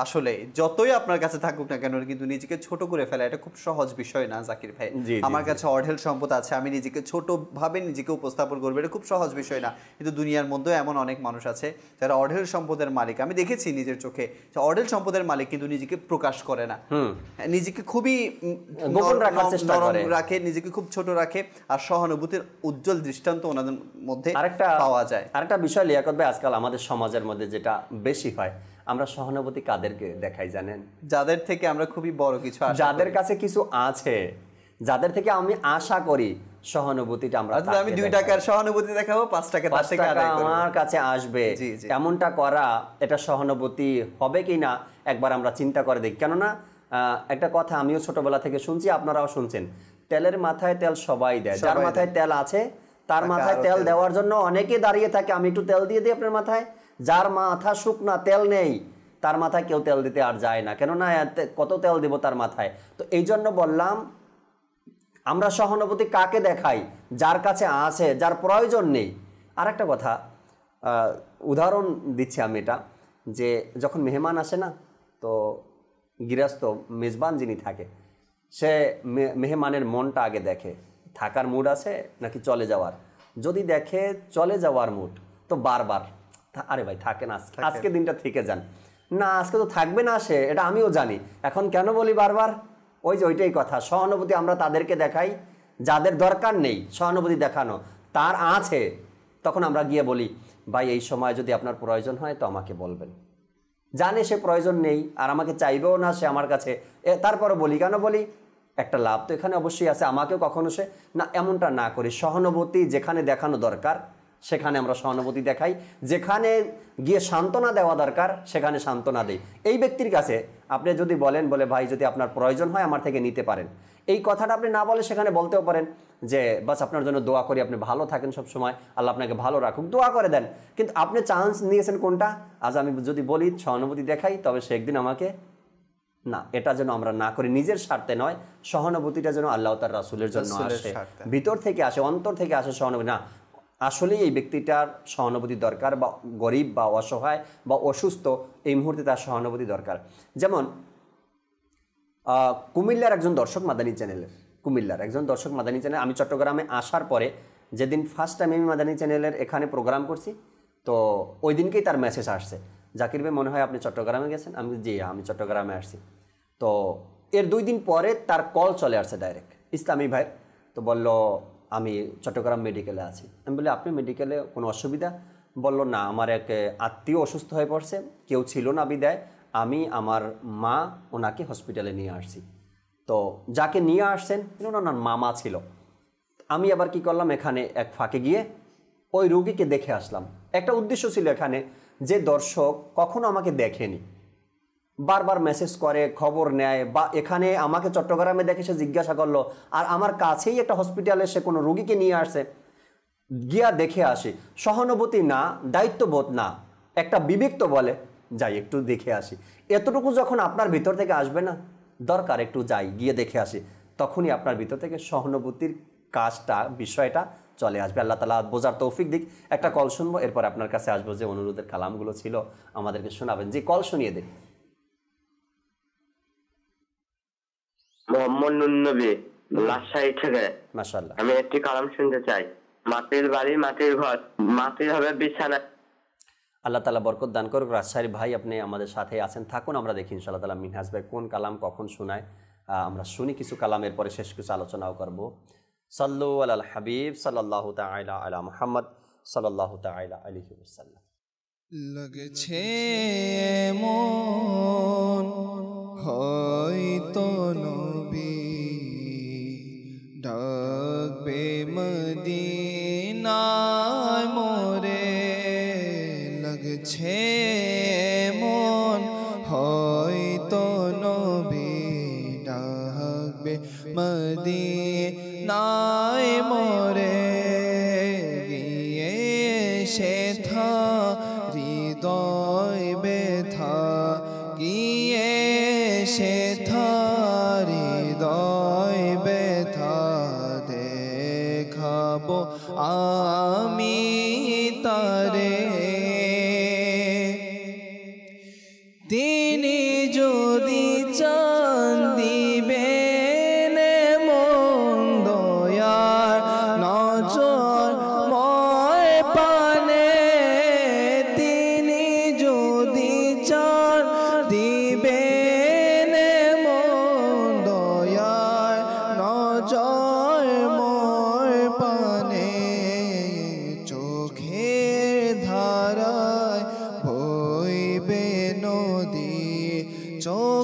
আসলে যতই আপনার কাছে থাকুক না কেন কিন্তু নিজেকে ছোট করে ফেলে এটা খুব সহজ বিষয় না জাকির ভাই। আমার কাছে অঢেল সম্পদ আছে, আমি নিজেকে ছোট ভাবে নিজেকে উপস্থাপন করবো, এটা খুব সহজ বিষয় না। কিন্তু দুনিয়ার মধ্যেও এমন অনেক মানুষ আছে যারা অঢেল সম্পদের মালিক, আমি দেখেছি নিজের চোখে যে অঢেল সম্পদের মালিক কিন্তু নিজেকে প্রকাশ করে না, নিজেকে খুবই গোপন রাখার চেষ্টা করে, রাখে, নিজেকে খুব ছোট রাখে। আর সহানুভূতির উজ্জ্বল দৃষ্টান্ত ওনাদের মধ্যে পাওয়া যায়। আরেকটা বিষয় লিয়াকত ভাই, আজকাল আমাদের সমাজের মধ্যে যেটা বেশি হয়, আমরা সহানুভূতি কাদেরকে দেখাই জানেন? যাদের থেকে আমরা খুবই বড় কিছু, যাদের কাছে কিছু আছে, যাদের থেকে আমি আশা করি সহানুভূতিটা আমরা, আমি 2 টাকার সহানুভূতি দেখাবো, 5 টাকা আমার কাছে আসবে, এমনটা করা এটা সহানুভূতি হবে কিনা একবার আমরা চিন্তা করে দেখি। কেননা একটা কথা আমিও ছোটবেলা থেকে শুনছি, আপনারাও শুনছেন, তেলের মাথায় তেল সবাই দেয়, যার মাথায় তেল আছে তার মাথায় তেল দেওয়ার জন্য অনেকে দাঁড়িয়ে থাকে, আমি একটু তেল দিয়ে দিই আপনার মাথায়। যার মাথা শুকনা, তেল নেই, তার মাথায় কেউ তেল দিতে আর যায় না, কেননা কত তেল দিব তার মাথায়। তো এই জন্য বললাম, আমরা সহানুভূতি কাকে দেখাই? যার কাছে আছে, যার প্রয়োজন নেই। আর একটা কথা উদাহরণ দিচ্ছি আমি, এটা যে যখন মেহমান আসে না, তো গৃহস্থ মেজবান যিনি থাকে সে মেহমানের মনটা আগে দেখে, থাকার মুড আছে নাকি চলে যাওয়ার। যদি দেখে চলে যাওয়ার মুড, তো বারবার আরে ভাই থাকেন, আজকে দিনটা থেকে যান না, আজকে তো থাকবে না সে, এটা আমিও জানি, এখন কেন বলি বারবার? ওই যে ওইটাই কথা, সহানুভূতি আমরা তাদেরকে দেখাই যাদের দরকার নেই সহানুভূতি দেখানো, তার আছে, তখন আমরা গিয়ে বলি ভাই এই সময় যদি আপনার প্রয়োজন হয় তো আমাকে বলবেন। জানে সে প্রয়োজন নেই আর আমাকে চাইবেও না সে আমার কাছে, তারপরে বলি কেন বলি? একটা লাভ তো এখানে অবশ্যই আছে, আমাকেও কখনো সে না, এমনটা না করি। সহানুভূতি যেখানে দেখানো দরকার সেখানে আমরা সহানুভূতি দেখাই, যেখানে গিয়ে সান্ত্বনা দেওয়া দরকার সেখানে সান্ত্বনা দেই। এই ব্যক্তির কাছে আপনি যদি বলেন, বলে ভাই যদি আপনার প্রয়োজন হয় আমার থেকে নিতে পারেন, এই কথাটা আপনি না বলে সেখানে বলতেও পারেন যে বাস আপনার জন্য দোয়া করি, আপনি ভালো থাকেন সব সময়, আল্লাহ আপনাকে ভালো রাখুক, দোয়া করে দেন। কিন্তু আপনি চান্স নিয়েছেন কোনটা? আজ আমি যদি বলি সহানুভূতি দেখাই, তবে সে একদিন আমাকে না, এটা যেন আমরা না করি, নিজের স্বার্থে নয়। সহানুভূতিটা যেন আল্লাহ তার রাসূলের জন্য আসে, ভিতর থেকে আসে, অন্তর থেকে আসে সহানুভূতি। না, আসলেই এই ব্যক্তিটার সহানুভূতি দরকার, বা গরিব বা অসহায় বা অসুস্থ, এই মুহূর্তে তার সহানুভূতি দরকার। যেমন কুমিল্লার একজন দর্শক মাদানী চ্যানেলের, আমি চট্টগ্রামে আসার পরে যেদিন ফার্স্ট টাইম আমি মাদানী চ্যানেলের এখানে প্রোগ্রাম করছি, তো ওই দিনকেই তার মেসেজ আসছে, জাকির ভাই মনে হয় আপনি চট্টগ্রামে গেছেন। আমি জি আমি চট্টগ্রামে আসছি। তো এর 2 দিন পরে তার কল চলে আসছে ডাইরেক্ট, ইসলামী ভাই। তো বলল আমি চট্টগ্রাম মেডিকেলে আছি। আমি বলি আপনি মেডিকেলে, কোনো অসুবিধা? বলল না, আমার এক আত্মীয় অসুস্থ হয়ে পড়ছে, কেউ ছিল না বিদায়, আমি আমার মা ওনাকে হসপিটালে নিয়ে আসছি। তো যাকে নিয়ে আসছেন ওনার মামা ছিল। আমি আবার কি করলাম, এখানে এক ফাঁকে গিয়ে ওই রোগীকে দেখে আসলাম। একটা উদ্দেশ্য ছিল এখানে, যে দর্শক কখনো আমাকে দেখেনি, বারবার মেসেজ করে, খবর নেয়, বা এখানে আমাকে চট্টগ্রামে দেখে সে জিজ্ঞাসা করলো, আর আমার কাছেই একটা হসপিটালে সে কোনো রোগীকে নিয়ে আসছে, গিয়া দেখে আসি। সহানুভূতি না, দায়িত্ববোধ না, একটা বিবেক তো বলে যাই একটু দেখে আসি। এতটুকু যখন আপনার ভিতর থেকে আসবে না, দরকার একটু যাই গিয়ে দেখে আসি, তখনই আপনার ভিতর থেকে সহানুভূতির কাজটা, বিষয়টা চলে আসবে। আল্লাহ তাআলা বোঝার তৌফিক দিক। একটা কল শুনবো, এরপর আপনার কাছে আসবো, যে অনুরোধের কালামগুলো ছিল আমাদেরকে শোনাবেন। যে কল শুনিয়ে দিন। মোহাম্মদ নুরনবী, রাজশাহী থেকে। মাশাআল্লাহ। আমি একটি কালাম শুনতে চাই। মাটির বাড়ি, মাটির ঘর, মাটির হবে বিছানা। আল্লাহ তাআলা বরকত দান করুক। রাজশাহীর ভাই আপনি আমাদের সাথে আছেন, থাকুন, আমরা দেখি ইনশাআল্লাহ তাআলা মিনহাজ ভাই কোন কালাম কখন শোনায়। আমরা শুনি কিছু কালামের পরে শেষ কিছু আলোচনাও করব। সাল্লু আলাল হাবিব সাল্লাল্লাহু তাআলা আলা মুহাম্মদ সাল্লাল্লাহু তাআলা আলাইহি ওয়াসাল্লাম। লাগছে মন হয়তো নবী ডাকবে মদিনায় মোরে, লাগছে মন হয়তো নবী ডাকবে মদিনায় মোরে, গিয়ে সেথা হৃদয় ব্যথা, গিয়ে সেথা হৃদয় ব্যথা দেখাবো আমি তা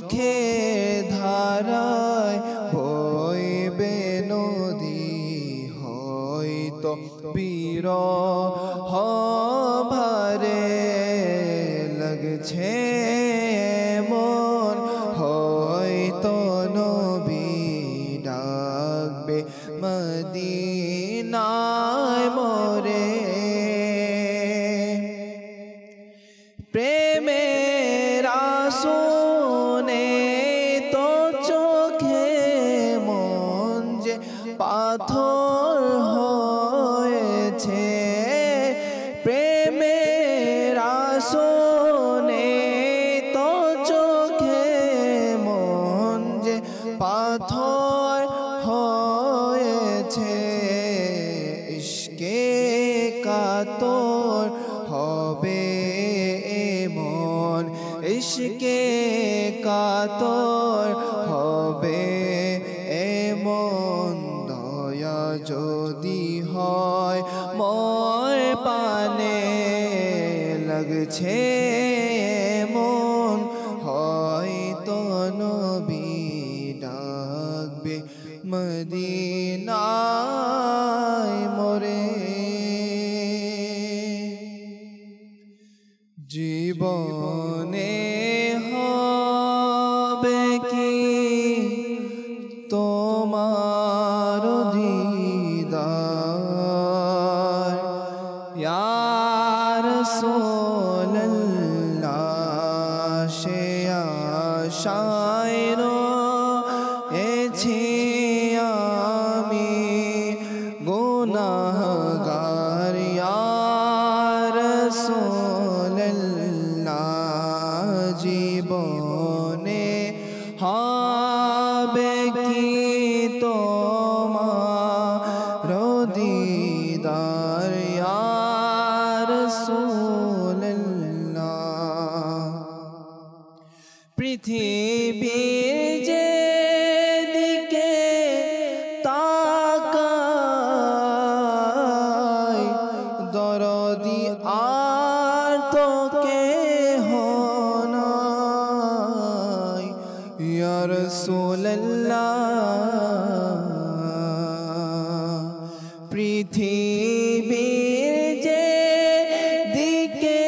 চোখে ধারায় বইবে নদী হয়তো বিরহ ভারে লাগছে মন হয়তো নবী ডাকবে মদিনায় মোরে প্রেমের আসনে তো চোখে মন যে পাথর হয়েছে প্রেমের আসনে তো চোখে মন যে পাথর হয়েছে ইশকে কাতর হবে এমন ইশকে কাতর হবে এমন দয়া যদি হয় মোর পানে লাগছে মন হয়তো নবী ডাকবে মদিনায় মোরে জীবনে হবে কি তোমার দিদার ইয়া রাসূলুল্লাহ সে আশায় রয়েছি আমি গুনাহগার ইয়া রাসূলুল্লাহ জীবনে হবে কি তোমার দিদার ইয়া রাসূলুল্লাহ পৃথিবীর যে দিকে তাকাই দরদি আর তো কেহ নাই ইয়া রাসূলুল্লাহ পৃথিবীর যে দিকে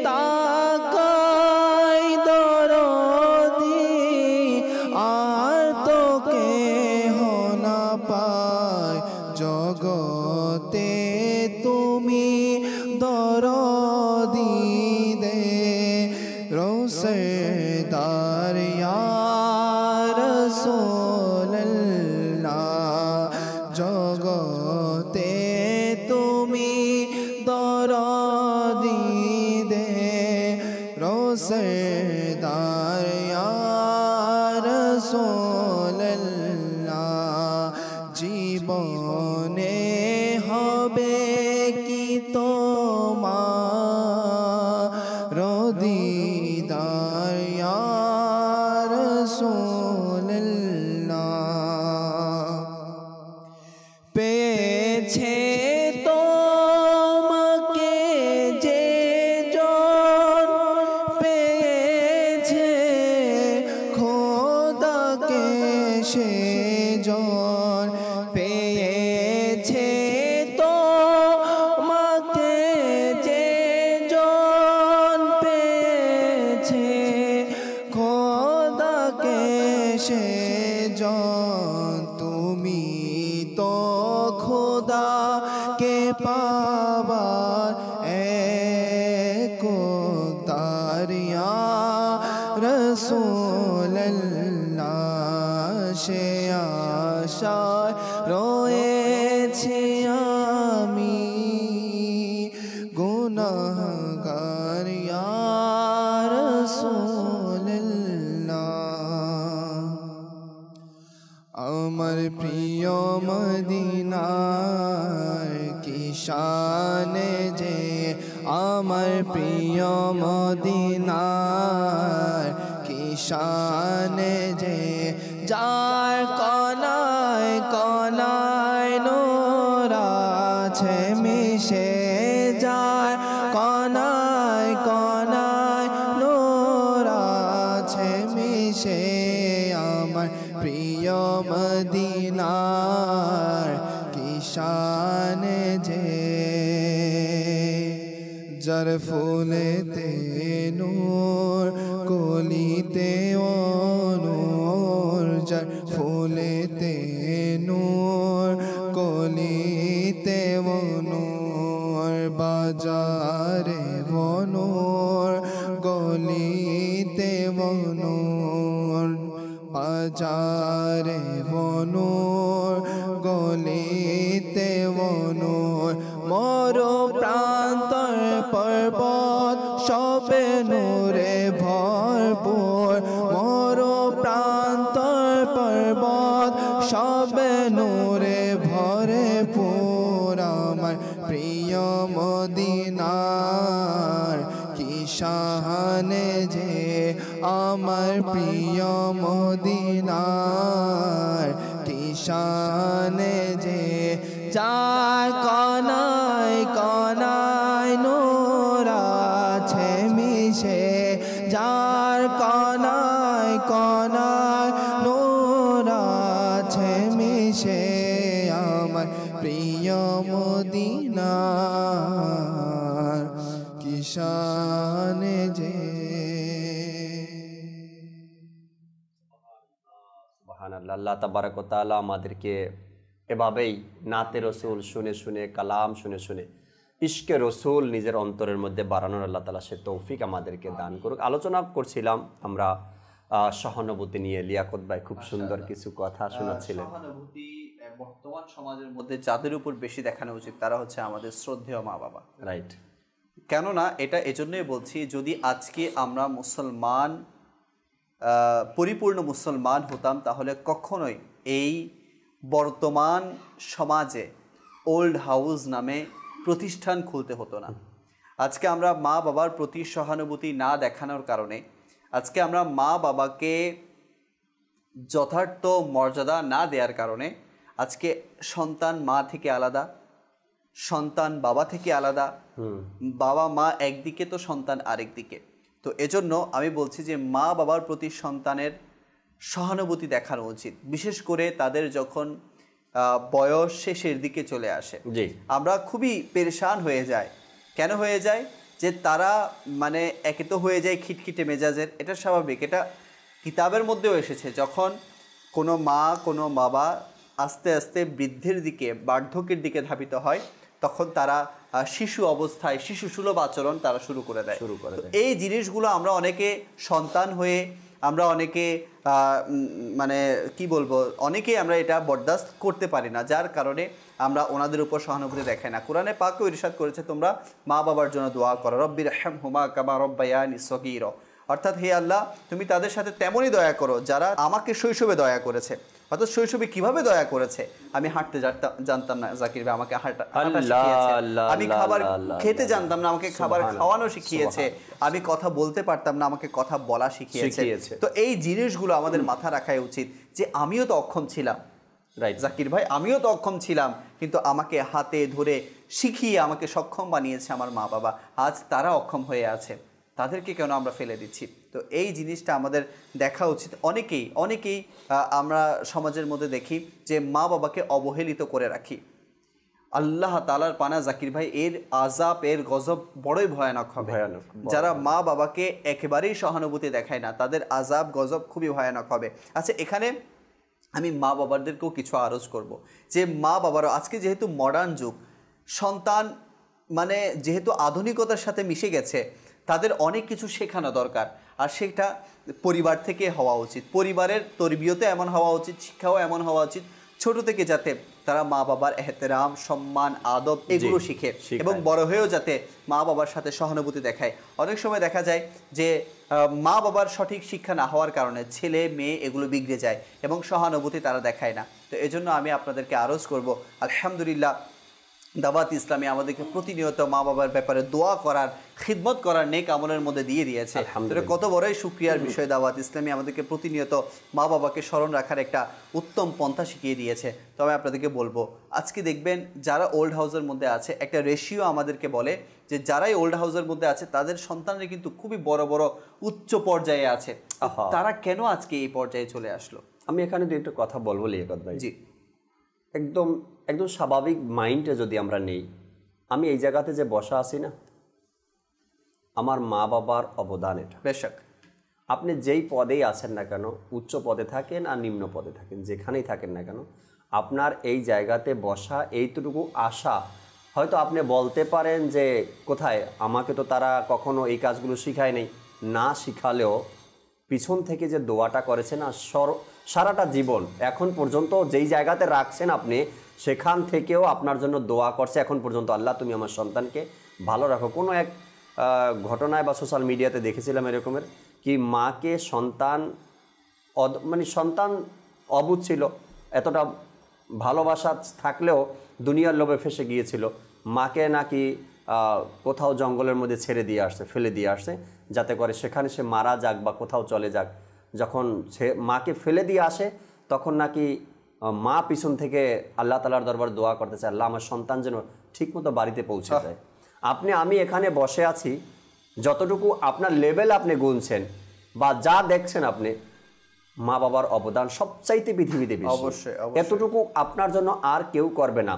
তাকাই দরদি আর তো কেহ না পায় জগতে তুমি দরদি দে রোসেদার ইয়া রাসূলুল্লাহ জগতে তুমি দরদি দে রোসেদার ইয়া রাসূলুল্লাহ জীবনে হবে কি তোমার দিদার ইয়া রাসূলুল্লাহ পেয়েছে তোমাকে যে জন পেয়েছে খোদাকে সে জন পেয়েছে তোমাকে যে জন পেয়েছে খোদাকে সে জন তুমি তো খোদাকে পাবার একতার ইয়া রাসূলুল্লাহ সে আশায় রয়েছি আমি গুনাহগার ইয়া রাসূলুল্লাহ আমার প্রিয় মদিনার কি শানে যে আমার প্রিয় মদিনার কি শানে যে যার কনায় কনায় নূর আছে মিশে যার কনায় কনায় নূর আছে মিশে মিশে আমার প্রিয় মদিনার কি শান যে যার ফুলেতে নূর কলিতে নূর যার ফুলেতে নূর কলিতে নূর বাজারে নূর গলিতে নূর বাজারে নূর গলিতে নূর মোর প্রান্তর পর্বত সবে নূরে ভরপুর মোর প্রান্তর পর্বত সবে নূরে ভরপুর আমার প্রিয় মদিনার কি শানে যে আমার প্রিয় মদিনার কি শানে যে যার কনায় কনায় নূর আছে মিশে যার কনায় কনায় নূর আছে মিশে আমার প্রিয় মদিনার কি শানে যে সুবহানাল্লাহ। আল্লাহ তাবারক ওয়া তাআলা আমাদেরকে এভাবেই নাতে রসুল শুনে শুনে কালাম শুনে শুনে ইশকে রসুল নিজের অন্তরের মধ্যে বাড়ানোর আল্লাহ তাআলা সে তৌফিক আমাদেরকে দান করুক। আলোচনা করছিলাম আমরা সহানুভূতি নিয়ে। লিয়াকত ভাই খুব সুন্দর কিছু কথা শোনাচ্ছিলেন। সহানুভূতি বর্তমান সমাজের মধ্যে যাদের উপর বেশি দেখানো উচিত তারা হচ্ছে আমাদের শ্রদ্ধেয় মা বাবা। রাইট। কেননা এটা এজন্যই বলছি, যদি আজকে আমরা মুসলমান পরিপূর্ণ মুসলমান হতাম তাহলে কখনোই এই বর্তমান সমাজে ওল্ড হাউস নামে প্রতিষ্ঠান খুলতে হতো না। আজকে আমরা মা বাবার প্রতি সহানুভূতি না দেখানোর কারণে, আজকে আমরা মা বাবাকে যথার্থ মর্যাদা না দেওয়ার কারণে আজকে সন্তান মা থেকে আলাদা, সন্তান বাবা থেকে আলাদা, বাবা মা একদিকে তো সন্তান আরেক দিকে। তো এজন্য আমি বলছি যে মা বাবার প্রতি সন্তানের সহানুভূতি দেখানো উচিত, বিশেষ করে তাদের যখন বয়স শেষের দিকে চলে আসে। আমরা খুবই পেরেশান হয়ে যাই। কেন হয়ে যায়? যে তারা মানে একে তো হয়ে যায় খিটখিটে মেজাজের, এটা স্বাভাবিক, এটা কিতাবের মধ্যেও এসেছে। যখন কোনো মা কোনো বাবা আস্তে আস্তে বৃদ্ধির দিকে, বার্ধক্যের দিকে ধাবিত হয়, তখন তারা শিশু অবস্থায় শিশুসুলভ আচরণ তারা শুরু করে দেয়। এই জিনিসগুলো আমরা অনেকে সন্তান হয়ে আমরা অনেকে মানে কি বলবো, অনেকেই আমরা এটা বরদাস্ত করতে পারি না, যার কারণে আমরা ওনাদের উপর সহানুভূতি দেখাই না। কোরআনে পাকেও ইরশাদ করেছে, তোমরা মা বাবার জন্য দোয়া করো, রব্বির রহমহুমা কামা রব্বায়ানি সগীরা, অর্থাৎ হে আল্লাহ তুমি তাদের সাথে তেমনই দয়া করো যারা আমাকে শৈশবে দয়া করেছে। অর্থাৎ শৈশবে কিভাবে দয়া করেছে? আমি হাঁটতে জানতাম না, জাকির ভাই আমাকে হাঁটা শিখিয়েছে। আমি খাবার খেতে জানতাম না, আমাকে খাবার খাওয়ানো শিখিয়েছে। আমি কথা বলতে পারতাম না, আমাকে কথা বলা শিখিয়েছে। তো এই জিনিসগুলো আমাদের মাথা রাখা উচিত যে আমিও তো অক্ষম ছিলাম, রাইট জাকির ভাই, আমিও তো অক্ষম ছিলাম, কিন্তু আমাকে হাতে ধরে শিখিয়ে আমাকে সক্ষম বানিয়েছে আমার মা বাবা। আজ তারা অক্ষম হয়ে আছে, তাদেরকে কেন আমরা ফেলে দিচ্ছি? তো এই জিনিসটা আমাদের দেখা উচিত। অনেকেই আমরা সমাজের মধ্যে দেখি যে মা বাবাকে অবহেলিত করে রাখি। আল্লাহ তাআলার পানা জাকির ভাই, এর আযাব, এর গজব বড়ই ভয়ানক হবে। যারা মা বাবাকে একেবারেই সহানুভূতি দেখায় না, তাদের আযাব গজব খুবই ভয়ানক হবে। আচ্ছা, এখানে আমি মা বাবাদেরকেও কিছু আরজ করব যে মা বাবারা আজকে যেহেতু মডার্ন যুগ, সন্তান মানে যেহেতু আধুনিকতার সাথে মিশে গেছে, তাদের অনেক কিছু শেখানো দরকার, আর সেটা পরিবার থেকে হওয়া উচিত। পরিবারের তরবিয়তে এমন হওয়া উচিত, শিক্ষাও এমন হওয়া উচিত ছোট থেকে, যাতে তারা মা বাবার এহতেরাম, সম্মান, আদব এগুলো শিখে এবং বড় হয়েও যাতে মা বাবার সাথে সহানুভূতি দেখায়। অনেক সময় দেখা যায় যে মা বাবার সঠিক শিক্ষা না হওয়ার কারণে ছেলে মেয়ে এগুলো বিগড়ে যায় এবং সহানুভূতি তারা দেখায় না। তো এজন্য আমি আপনাদেরকে আরজ করব, আলহামদুলিল্লাহ দাওয়াত ইসলামী আমাদেরকে প্রতিনিয়ত মা বাবার ব্যাপারে দোয়া করার, খিদমত করার নেক আমলের মধ্যে দিয়ে দিয়েছে। কত বড়ই শুকরিয়ার বিষয়, দাওয়াত ইসলামী আমাদেরকে প্রতিনিয়ত মা বাবাকে স্মরণ রাখার একটা উত্তম পন্থা শিখিয়ে দিয়েছে। তবে আপনাদেরকে বলবো, আজকে দেখবেন যারা ওল্ড হাউসের মধ্যে আছে, একটা রেশিও আমাদেরকে বলে যে যারাই ওল্ড হাউসের মধ্যে আছে তাদের সন্তানরা কিন্তু খুবই বড় বড় উচ্চ পর্যায়ে আছে। তারা কেন আজকে এই পর্যায়ে চলে আসলো? আমি এখানে দু একটা কথা বলবো লিয়াকত ভাই। জি, একদম একদম স্বাভাবিক মাইন্ডে যদি আমরা নেই, আমি এই জায়গাতে যে বসা আছি না, আমার মা বাবার অবদান এটা। বেশক আপনি যেই পদেই আছেন না কেন, উচ্চ পদে থাকেন আর নিম্ন পদে থাকেন, যেখানেই থাকেন না কেন, আপনার এই জায়গাতে বসা, এইটুকু আশা, হয়তো আপনি বলতে পারেন যে কোথায়, আমাকে তো তারা কখনো এই কাজগুলো শিখায় নেই। না শিখালেও পিছন থেকে যে দোয়াটা করেছে না, সারাটা জীবন এখন পর্যন্ত যেই জায়গাতে রাখছেন আপনি, সেখান থেকেও আপনার জন্য দোয়া করছে এখন পর্যন্ত, আল্লাহ তুমি আমার সন্তানকে ভালো রাখো। কোনো এক ঘটনায় বা সোশ্যাল মিডিয়াতে দেখেছিলাম এরকমের, কি মাকে সন্তান মানে সন্তান অবুঝ ছিল, এতটা ভালোবাসা থাকলেও দুনিয়ার লোভে ফেসে গিয়েছিল। মাকে নাকি কোথাও জঙ্গলের মধ্যে ছেড়ে দিয়ে আসছে, ফেলে দিয়ে আসছে, যাতে করে সেখানে সে মারা যাক বা কোথাও চলে যাক। যখন সে মাকে ফেলে দিয়ে আসে, তখন নাকি মা পিছন থেকে আল্লাহ তাআলার দরবার দোয়া করতেছে, আল্লাহ আমার সন্তান যেন ঠিকমতো বাড়িতে পৌঁছে যায়। আমি এখানে বসে আছি, যতটুকু আপনার লেভেল আপনি গুনছেন বা যা দেখছেন আপনি, মা বাবার অবদান সবচাইতে পৃথিবীতে বেশি। অবশ্যই এতটুকু আপনার জন্য আর কেউ করবে না।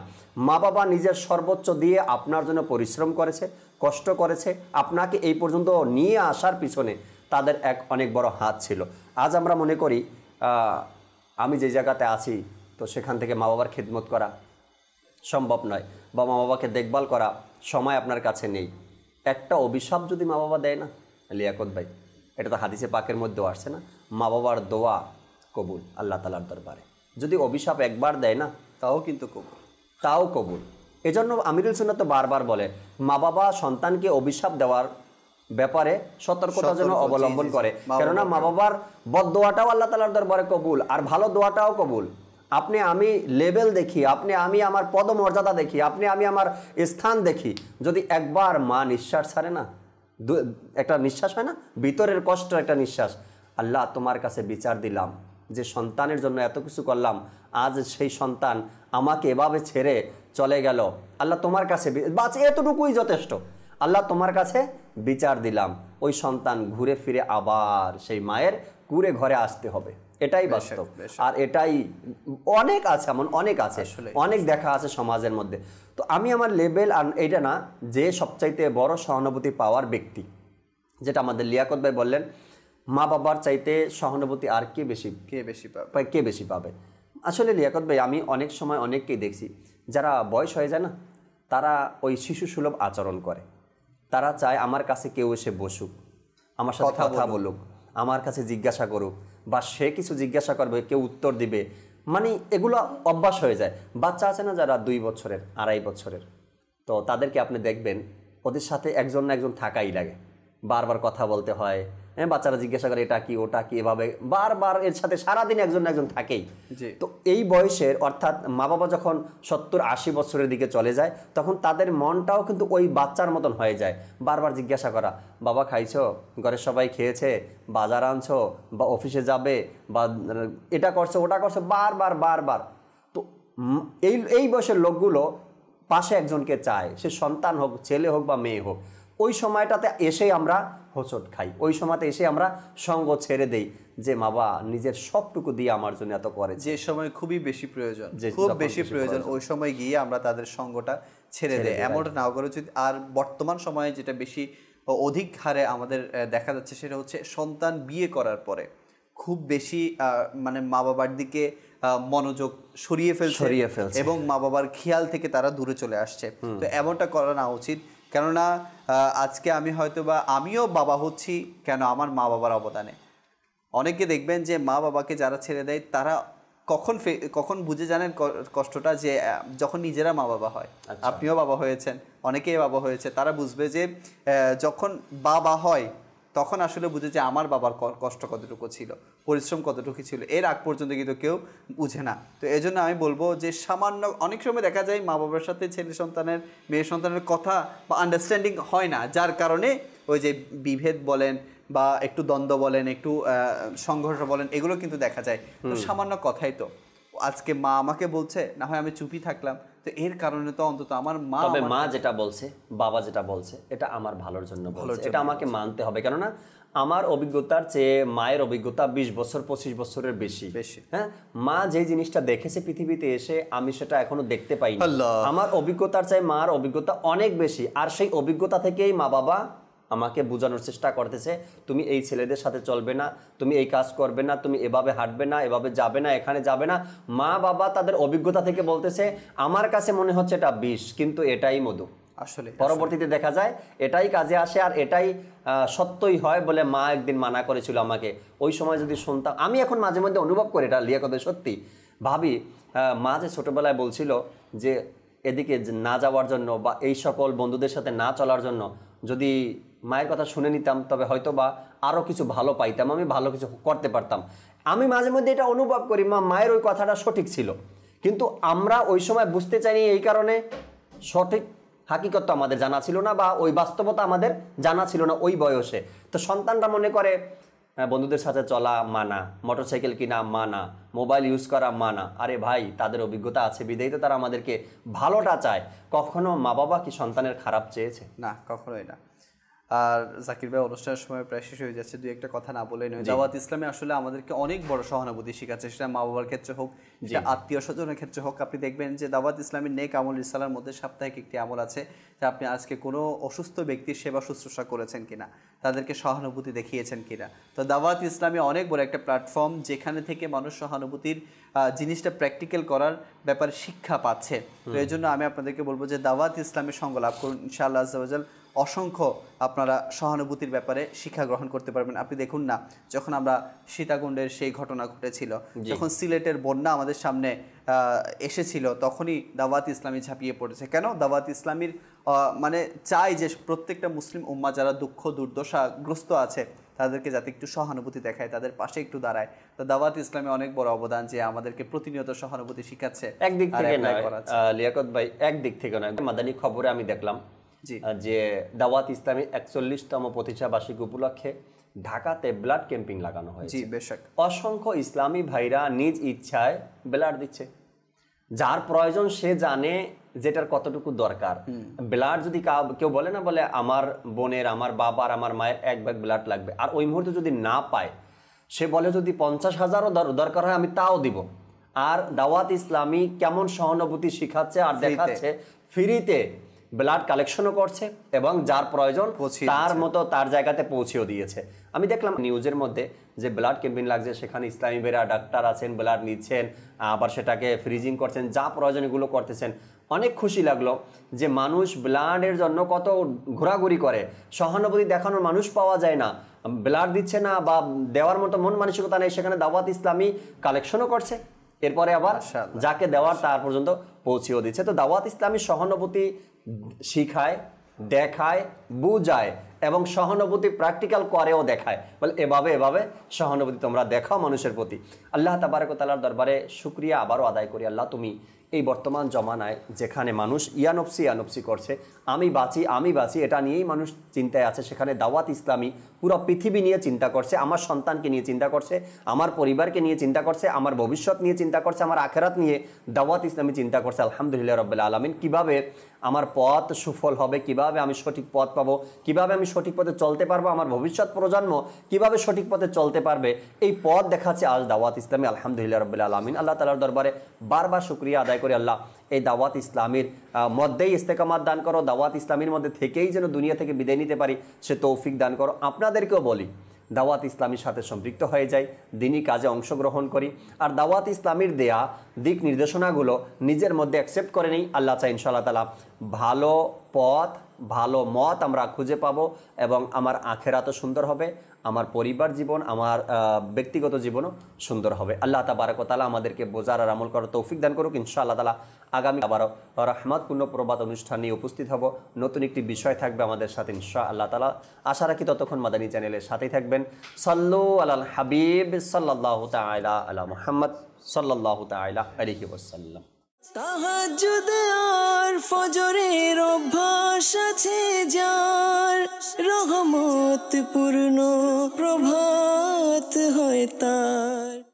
মা বাবা নিজের সর্বোচ্চ দিয়ে আপনার জন্য পরিশ্রম করেছে, কষ্ট করেছে, আপনাকে এই পর্যন্ত নিয়ে আসার পিছনে তাদের অনেক বড় হাত ছিল। আজ আমরা মনে করি আমি যে জায়গাতে আছি, তো সেখান থেকে মা বাবার খিদমত করা সম্ভব নয়, বা মা বাবাকে দেখভাল করা সময় আপনার কাছে নেই। একটা অভিশাপ যদি মা বাবা দেয় না লিয়াকত ভাই, এটা তো হাদিসে পাকের মধ্যেও আসছে না, মা বাবার দোয়া কবুল আল্লাহ তাআলার দরবারে। যদি অভিশাপ একবার দেয় না, তাও কিন্তু কবুল, তাও কবুল। এজন্য আমিরুল সুন্নাত তো বারবার বলে, মা বাবা সন্তানকে অভিশাপ দেওয়ার ব্যাপারে সতর্কতা যেন অবলম্বন করে, কেননা মা বাবার বদদোয়াটাও আল্লাহ তাআলার দরবারে কবুল, আর ভালো দোয়াটাও কবুল। আমি লেভেল দেখি, আমি আমার পদমর্যাদা দেখি, আমি আমার স্থান দেখি, যদি একবার মা নিঃশ্বাস ছাড়ে না, একটা নিঃশ্বাস হয় না, ভিতরের কষ্ট একটা নিঃশ্বাস, আল্লাহ তোমার কাছে বিচার দিলাম যে সন্তানের জন্য এত কিছু করলাম, আজ সেই সন্তান আমাকে এভাবে ছেড়ে চলে গেল, আল্লাহ তোমার কাছে বাস এতটুকুই যথেষ্ট, আল্লাহ তোমার কাছে বিচার দিলাম। ওই সন্তান ঘুরে ফিরে আবার সেই মায়ের কুড়ে ঘরে আসতে হবে, এটাই বাস্তব। আর এটাই অনেক আছে, এমন অনেক আছে, অনেক দেখা আছে সমাজের মধ্যে। তো আমি আমার লেভেল এটা না, যে সবচাইতে বড় সহানুভূতি পাওয়ার ব্যক্তি, যেটা আমাদের লিয়াকত ভাই বললেন, মা বাবার চাইতে সহানুভূতি আর কে বেশি পাবে। আসলে লিয়াকত ভাই, আমি অনেক সময় অনেককেই দেখছি যারা বয়স হয়ে যায় না, তারা ওই শিশু সুলভ আচরণ করে। তারা চায় আমার কাছে কেউ এসে বসুক, আমার সাথে কথা বলুক, আমার কাছে জিজ্ঞাসা করুক, বা সে কিছু জিজ্ঞাসা করবে, কেউ উত্তর দিবে, মানে এগুলো অভ্যাস হয়ে যায়। বাচ্চা আছে না যারা 2 বছরের, 2.5 বছরের, তো তাদেরকে আপনি দেখবেন ওদের সাথে একজন না একজন থাকাই লাগে, বারবার কথা বলতে হয়। হ্যাঁ, বাচ্চারা জিজ্ঞাসা করে এটা কি ওটা কি, এভাবে বারবার এর সাথে সারাদিন একজন না একজন থাকেই। তো এই বয়সের, অর্থাৎ মা বাবা যখন 70-80 বছরের দিকে চলে যায়, তখন তাদের মনটাও কিন্তু ওই বাচ্চার মতন হয়ে যায়। বারবার জিজ্ঞাসা করা, বাবা খাইছো, ঘরের সবাই খেয়েছে, বাজার আনছো, বা অফিসে যাবে, বা এটা করছো ওটা করছো, বারবার। তো এই বয়সের লোকগুলো পাশে একজনকে চায়, সে সন্তান হোক, ছেলে হোক বা মেয়ে হোক। ওই সময়টাতে এসে আমরা হোঁচট খাই, ওই সময়তে এসে আমরা সঙ্গ ছেড়ে দেই, যে বাবা নিজের সবটুকু দিয়ে আমার জন্য এত করে, যে সময় খুবই বেশি প্রয়োজন, ওই সময় গিয়ে আমরা তাদের সঙ্গটা ছেড়ে দেই। এমনটা না করা উচিত। আর বর্তমান সময়ে যেটা বেশি অধিক হারে আমাদের দেখা যাচ্ছে, সেটা হচ্ছে সন্তান বিয়ে করার পরে খুব বেশি মানে মা বাবার দিকে মনোযোগ সরিয়ে ফেলছে এবং মা বাবার খেয়াল থেকে তারা দূরে চলে আসছে। তো এমনটা করা না উচিত, কেননা আজকে আমি হয়তো বা আমিও বাবা হচ্ছি কেন, আমার মা বাবার অবদানে। অনেকে দেখবেন যে মা বাবাকে যারা ছেড়ে দেয়, তারা কখন বুঝে জানেন কষ্টটা, যে যখন নিজেরা মা বাবা হয়। আপনিও বাবা হয়েছেন, অনেকেই বাবা হয়েছে, তারা বুঝবে যে যখন বাবা হয় তখন আসলে বুঝে যে আমার বাবার কষ্ট কতটুকু ছিল, পরিশ্রম কতটুকু ছিল, এর আগ পর্যন্ত কিন্তু কেউ বুঝে না। তো এই জন্য আমি বলবো যে সামান্য অনেক সময় দেখা যায় মা বাবার সাথে ছেলে সন্তানের মেয়ে সন্তানের কথা বা আন্ডারস্ট্যান্ডিং হয় না, যার কারণে ওই যে বিভেদ বলেন বা একটু দ্বন্দ্ব বলেন, একটু সংঘর্ষ বলেন, এগুলো কিন্তু দেখা যায়। তো সামান্য কথাই তো, আজকে মা আমাকে বলছে, না হয় আমি চুপই থাকলাম, তো এর কারণে তো অন্তত আমার মা, তবে মা যেটা বলছে, বাবা যেটা বলছে, এটা আমার ভালোর জন্য বলছে, এটা আমাকে মানতে হবে। কেননা আমার অভিজ্ঞতার চেয়ে মায়ের অভিজ্ঞতা 20 বছর 25 বছরের বেশি। হ্যাঁ, মা যে জিনিসটা দেখেছে পৃথিবীতে এসে, আমি সেটা এখনো দেখতে পাইনি। আমার অভিজ্ঞতার চেয়ে মার অভিজ্ঞতা অনেক বেশি, আর সেই অভিজ্ঞতা থেকেই মা বাবা আমাকে বোঝানোর চেষ্টা করতেছে, তুমি এই ছেলেদের সাথে চলবে না, তুমি এই কাজ করবে না, তুমি এভাবে হাঁটবে না, এভাবে যাবে না, এখানে যাবে না। মা বাবা তাদের অভিজ্ঞতা থেকে বলতেছে, আমার কাছে মনে হচ্ছে এটা বিষ, কিন্তু এটাই মধু। আসলে পরবর্তীতে দেখা যায় এটাই কাজে আসে, আর এটাই সত্যই হয় বলে মা একদিন মানা করেছিল আমাকে। ওই সময় যদি শুনতাম, আমি এখন মাঝে মধ্যে অনুভব করি এটা লিয়াকত সত্যি ভাবি, মা যে ছোটবেলায় বলছিল যে এদিকে না যাওয়ার জন্য বা এই সকল বন্ধুদের সাথে না চলার জন্য, যদি মায়ের কথা শুনে নিতাম তবে হয়তো বা আরও কিছু ভালো পাইতাম, আমি ভালো কিছু করতে পারতাম। আমি মাঝে মধ্যে এটা অনুভব করি মায়ের ওই কথাটা সঠিক ছিল, কিন্তু আমরা ওই সময় বুঝতে চাইনি, এই কারণে সঠিক হাকিকত আমাদের জানা ছিল না বা ওই বাস্তবতা আমাদের জানা ছিল না ওই বয়সে। তো সন্তানরা মনে করে বন্ধুদের সাথে চলা মানা, মোটরসাইকেল কিনা মানা, মোবাইল ইউজ করা মানা। আরে ভাই, তাদের অভিজ্ঞতা আছে বিধায়ী তো তারা আমাদেরকে ভালোটা চায়। কখনো মা বাবা কি সন্তানের খারাপ চেয়েছে? না, কখনোই না। আর জাকির ভাই, অনুষ্ঠানের সময় প্রায় শেষ হয়ে যাচ্ছে, দুই একটা কথা না বলেই নয়। দাওয়াত ইসলামে আসলে আমাদেরকে অনেক বড় সহানুভূতি শেখাচ্ছে, সেটা মা বাবার ক্ষেত্রে হোক, সেটা আত্মীয় স্বজনের ক্ষেত্রে হোক। আপনি দেখবেন যে দাওয়াত ইসলামের নেক আমল রিসালার মধ্যে সাপ্তাহিক একটি আমল আছে, যে আপনি আজকে কোনো অসুস্থ ব্যক্তির সেবা শুশ্রূষা করেছেন কিনা, তাদেরকে সহানুভূতি দেখিয়েছেন কিনা। তো দাওয়াত ইসলামে অনেক বড় একটা প্ল্যাটফর্ম, যেখানে থেকে মানুষ সহানুভূতির জিনিসটা প্র্যাকটিক্যাল করার ব্যাপারে শিক্ষা পাচ্ছে। তো এই জন্য আমি আপনাদেরকে বলবো যে দাওয়াত ইসলামের সঙ্গ লাভ করুন, ইনশাআল্লাহ আজ্জা ওয়া জাল অসংখ্য আপনারা সহানুভূতির ব্যাপারে শিক্ষা গ্রহণ করতে পারবেন। আপনি দেখুন না, যখন আমরা সীতাকুণ্ডের সেই ঘটনা ঘটেছিল, যখন সিলেটের বন্যা আমাদের সামনে এসেছিল, তখনই দাওয়াত ইসলামী ঝাঁপিয়ে পড়েছে। কেন? দাওয়াত ইসলামীর মানে চাই যে প্রত্যেকটা মুসলিম উম্মাহ যারা দুঃখ দুর্দশাগ্রস্ত আছে, তাদেরকে যাতে একটু সহানুভূতি দেখায়, তাদের পাশে একটু দাঁড়ায়। তো দাওয়াত ইসলামে অনেক বড় অবদান, যে আমাদেরকে প্রতিনিয়ত সহানুভূতি শিখাচ্ছে। একদিক থেকে নয় লিয়াকত ভাই, একদিক থেকে নয়, মাদানী খবরে আমি দেখলাম যে দাওয়াত ইসলামী 41তম প্রতিষ্ঠা বার্ষিকী উপলক্ষে ঢাকাতে ব্লাড ক্যাম্পিং লাগানো হয়েছে। জি, বেশক। অসংখ্য ইসলামী ভাইরা নিজ ইচ্ছায় ব্লাড দিচ্ছে, যার প্রয়োজন সে জানে যেটার কতটুকু দরকার। ব্লাড যদি কেউ বলে না, বলে আমার বোনের, আমার বাবার, আমার মায়ের 1 ব্যাগ ব্লাড লাগবে, আর ওই মুহূর্তে যদি না পায়, সে বলে যদি 50,000ও দরকার হয় আমি তাও দিব। আর দাওয়াত ইসলামী কেমন সহানুভূতি শিখাচ্ছে আর দেখাচ্ছে, ফ্রিতে ব্লাড কালেকশনও করছে এবং যার প্রয়োজন তার মতো তার জায়গাতে পৌঁছেও দিয়েছে। আমি দেখলাম নিউজের মধ্যে যে ব্লাড ক্যাম্পিং লাগছে, সেখানে ইসলামী ভাইরা ডাক্তার আছেন, ব্লাড নিচ্ছেন, আবার সেটাকে ফ্রিজিং করছেন, যা প্রয়োজন এগুলো করতেছেন। অনেক খুশি লাগলো যে মানুষ ব্লাডের জন্য কত ঘোরাঘুরি করে, সহানুভূতি দেখানোর মানুষ পাওয়া যায় না, ব্লাড দিচ্ছে না বা দেওয়ার মতো মন মানসিকতা নেই, সেখানে দাওয়াত ইসলামী কালেকশনও করছে, এরপরে আবার যাকে দেওয়ার তার পর্যন্ত পৌঁছেও দিচ্ছে। তো দাওয়াত ইসলামী সহানুভূতি শিখায়, দেখায়, বুঝায় এবং সহানুভূতি প্র্যাকটিক্যাল করেও দেখায়, বলে এভাবে সহানুভূতি তোমরা দেখাও মানুষের প্রতি। আল্লাহ তাবারক ওয়া তাআলার দরবারে শুকরিয়া আবারও আদায় করি। আল্লাহ, তুমি এই বর্তমান জমানায় যেখানে মানুষ ইয়ানফসি করছে, আমি বাঁচি এটা নিয়েই মানুষ চিন্তায় আছে, সেখানে দাওয়াত ইসলামী পুরো পৃথিবী নিয়ে চিন্তা করছে, আমার সন্তানকে নিয়ে চিন্তা করছে, আমার পরিবারকে নিয়ে চিন্তা করছে, আমার ভবিষ্যৎ নিয়ে চিন্তা করছে, আমার আখেরাত নিয়ে দাওয়াত ইসলামী চিন্তা করছে। আলহামদুলিল্লাহ রাব্বিল আলামিন। কিভাবে আমার পথ সুফল হবে, কিভাবে আমি সঠিক পথ পাবো, কিভাবে আমি সঠিক পথে চলতে পারবো, আমার ভবিষ্যৎ প্রজন্ম কিভাবে সঠিক পথে চলতে পারবে, এই পথ দেখাচ্ছে আজ দাওয়াত ইসলামী। আলহামদুলিল্লাহ রাব্বিল আলামিন। আল্লাহ তাআলার দরবারে বারবার শুকরিয়া আদায় করি, আল্লাহ এই দাওয়াত ইসলামীর মধ্যেই ইস্তেকামাত দান করো, দাওয়াত ইসলামীর মধ্যে থেকেই যেন দুনিয়া থেকে বিদায় নিতে পারি সে তৌফিক দান করো। আপনাদেরকেও বলি, দাওয়াত ইসলামীর সাথে সম্পৃক্ত হয়ে যাই, দিনী কাজে অংশগ্রহণ করি, আর দাওয়াত ইসলামীর দেয়া দিক নির্দেশনাগুলো নিজের মধ্যে অ্যাকসেপ্ট করে নিই। আল্লাহ চাই ইনশাআল্লাহ তাআলা ভালো পথ, ভালো মত আমরা খুঁজে পাবো এবং আমার আখেরাতও সুন্দর হবে, আমার পরিবার জীবন, আমার ব্যক্তিগত জীবনও সুন্দর হবে। আল্লাহ তাবারক ওয়া তাআলা আমাদেরকে বোঝার আর আমল করার তৌফিক দান করুক। ইনশাআল্লাহ তাআলা আগামী আবারও রহমতপূর্ণ প্রবাদ অনুষ্ঠান নিয়ে উপস্থিত হব। নতুন একটি বিষয় থাকবে আমাদের সাথে ইনশাআল্লাহ তাআলা। আশা রাখি ততক্ষণ মাদানী চ্যানেলের সাথেই থাকবেন। সাল্লু আলাল হাবিব সাল্লাল্লাহু তাআলা আলা মুহাম্মদ সাল্লাল্লাহু তাআলা আলাইহি ওয়াসাল্লাম। তাহাজ্জুদ আর ফজরের অভ্যাস আছে যার, রহমত পূর্ণ প্রভাত হয় তার।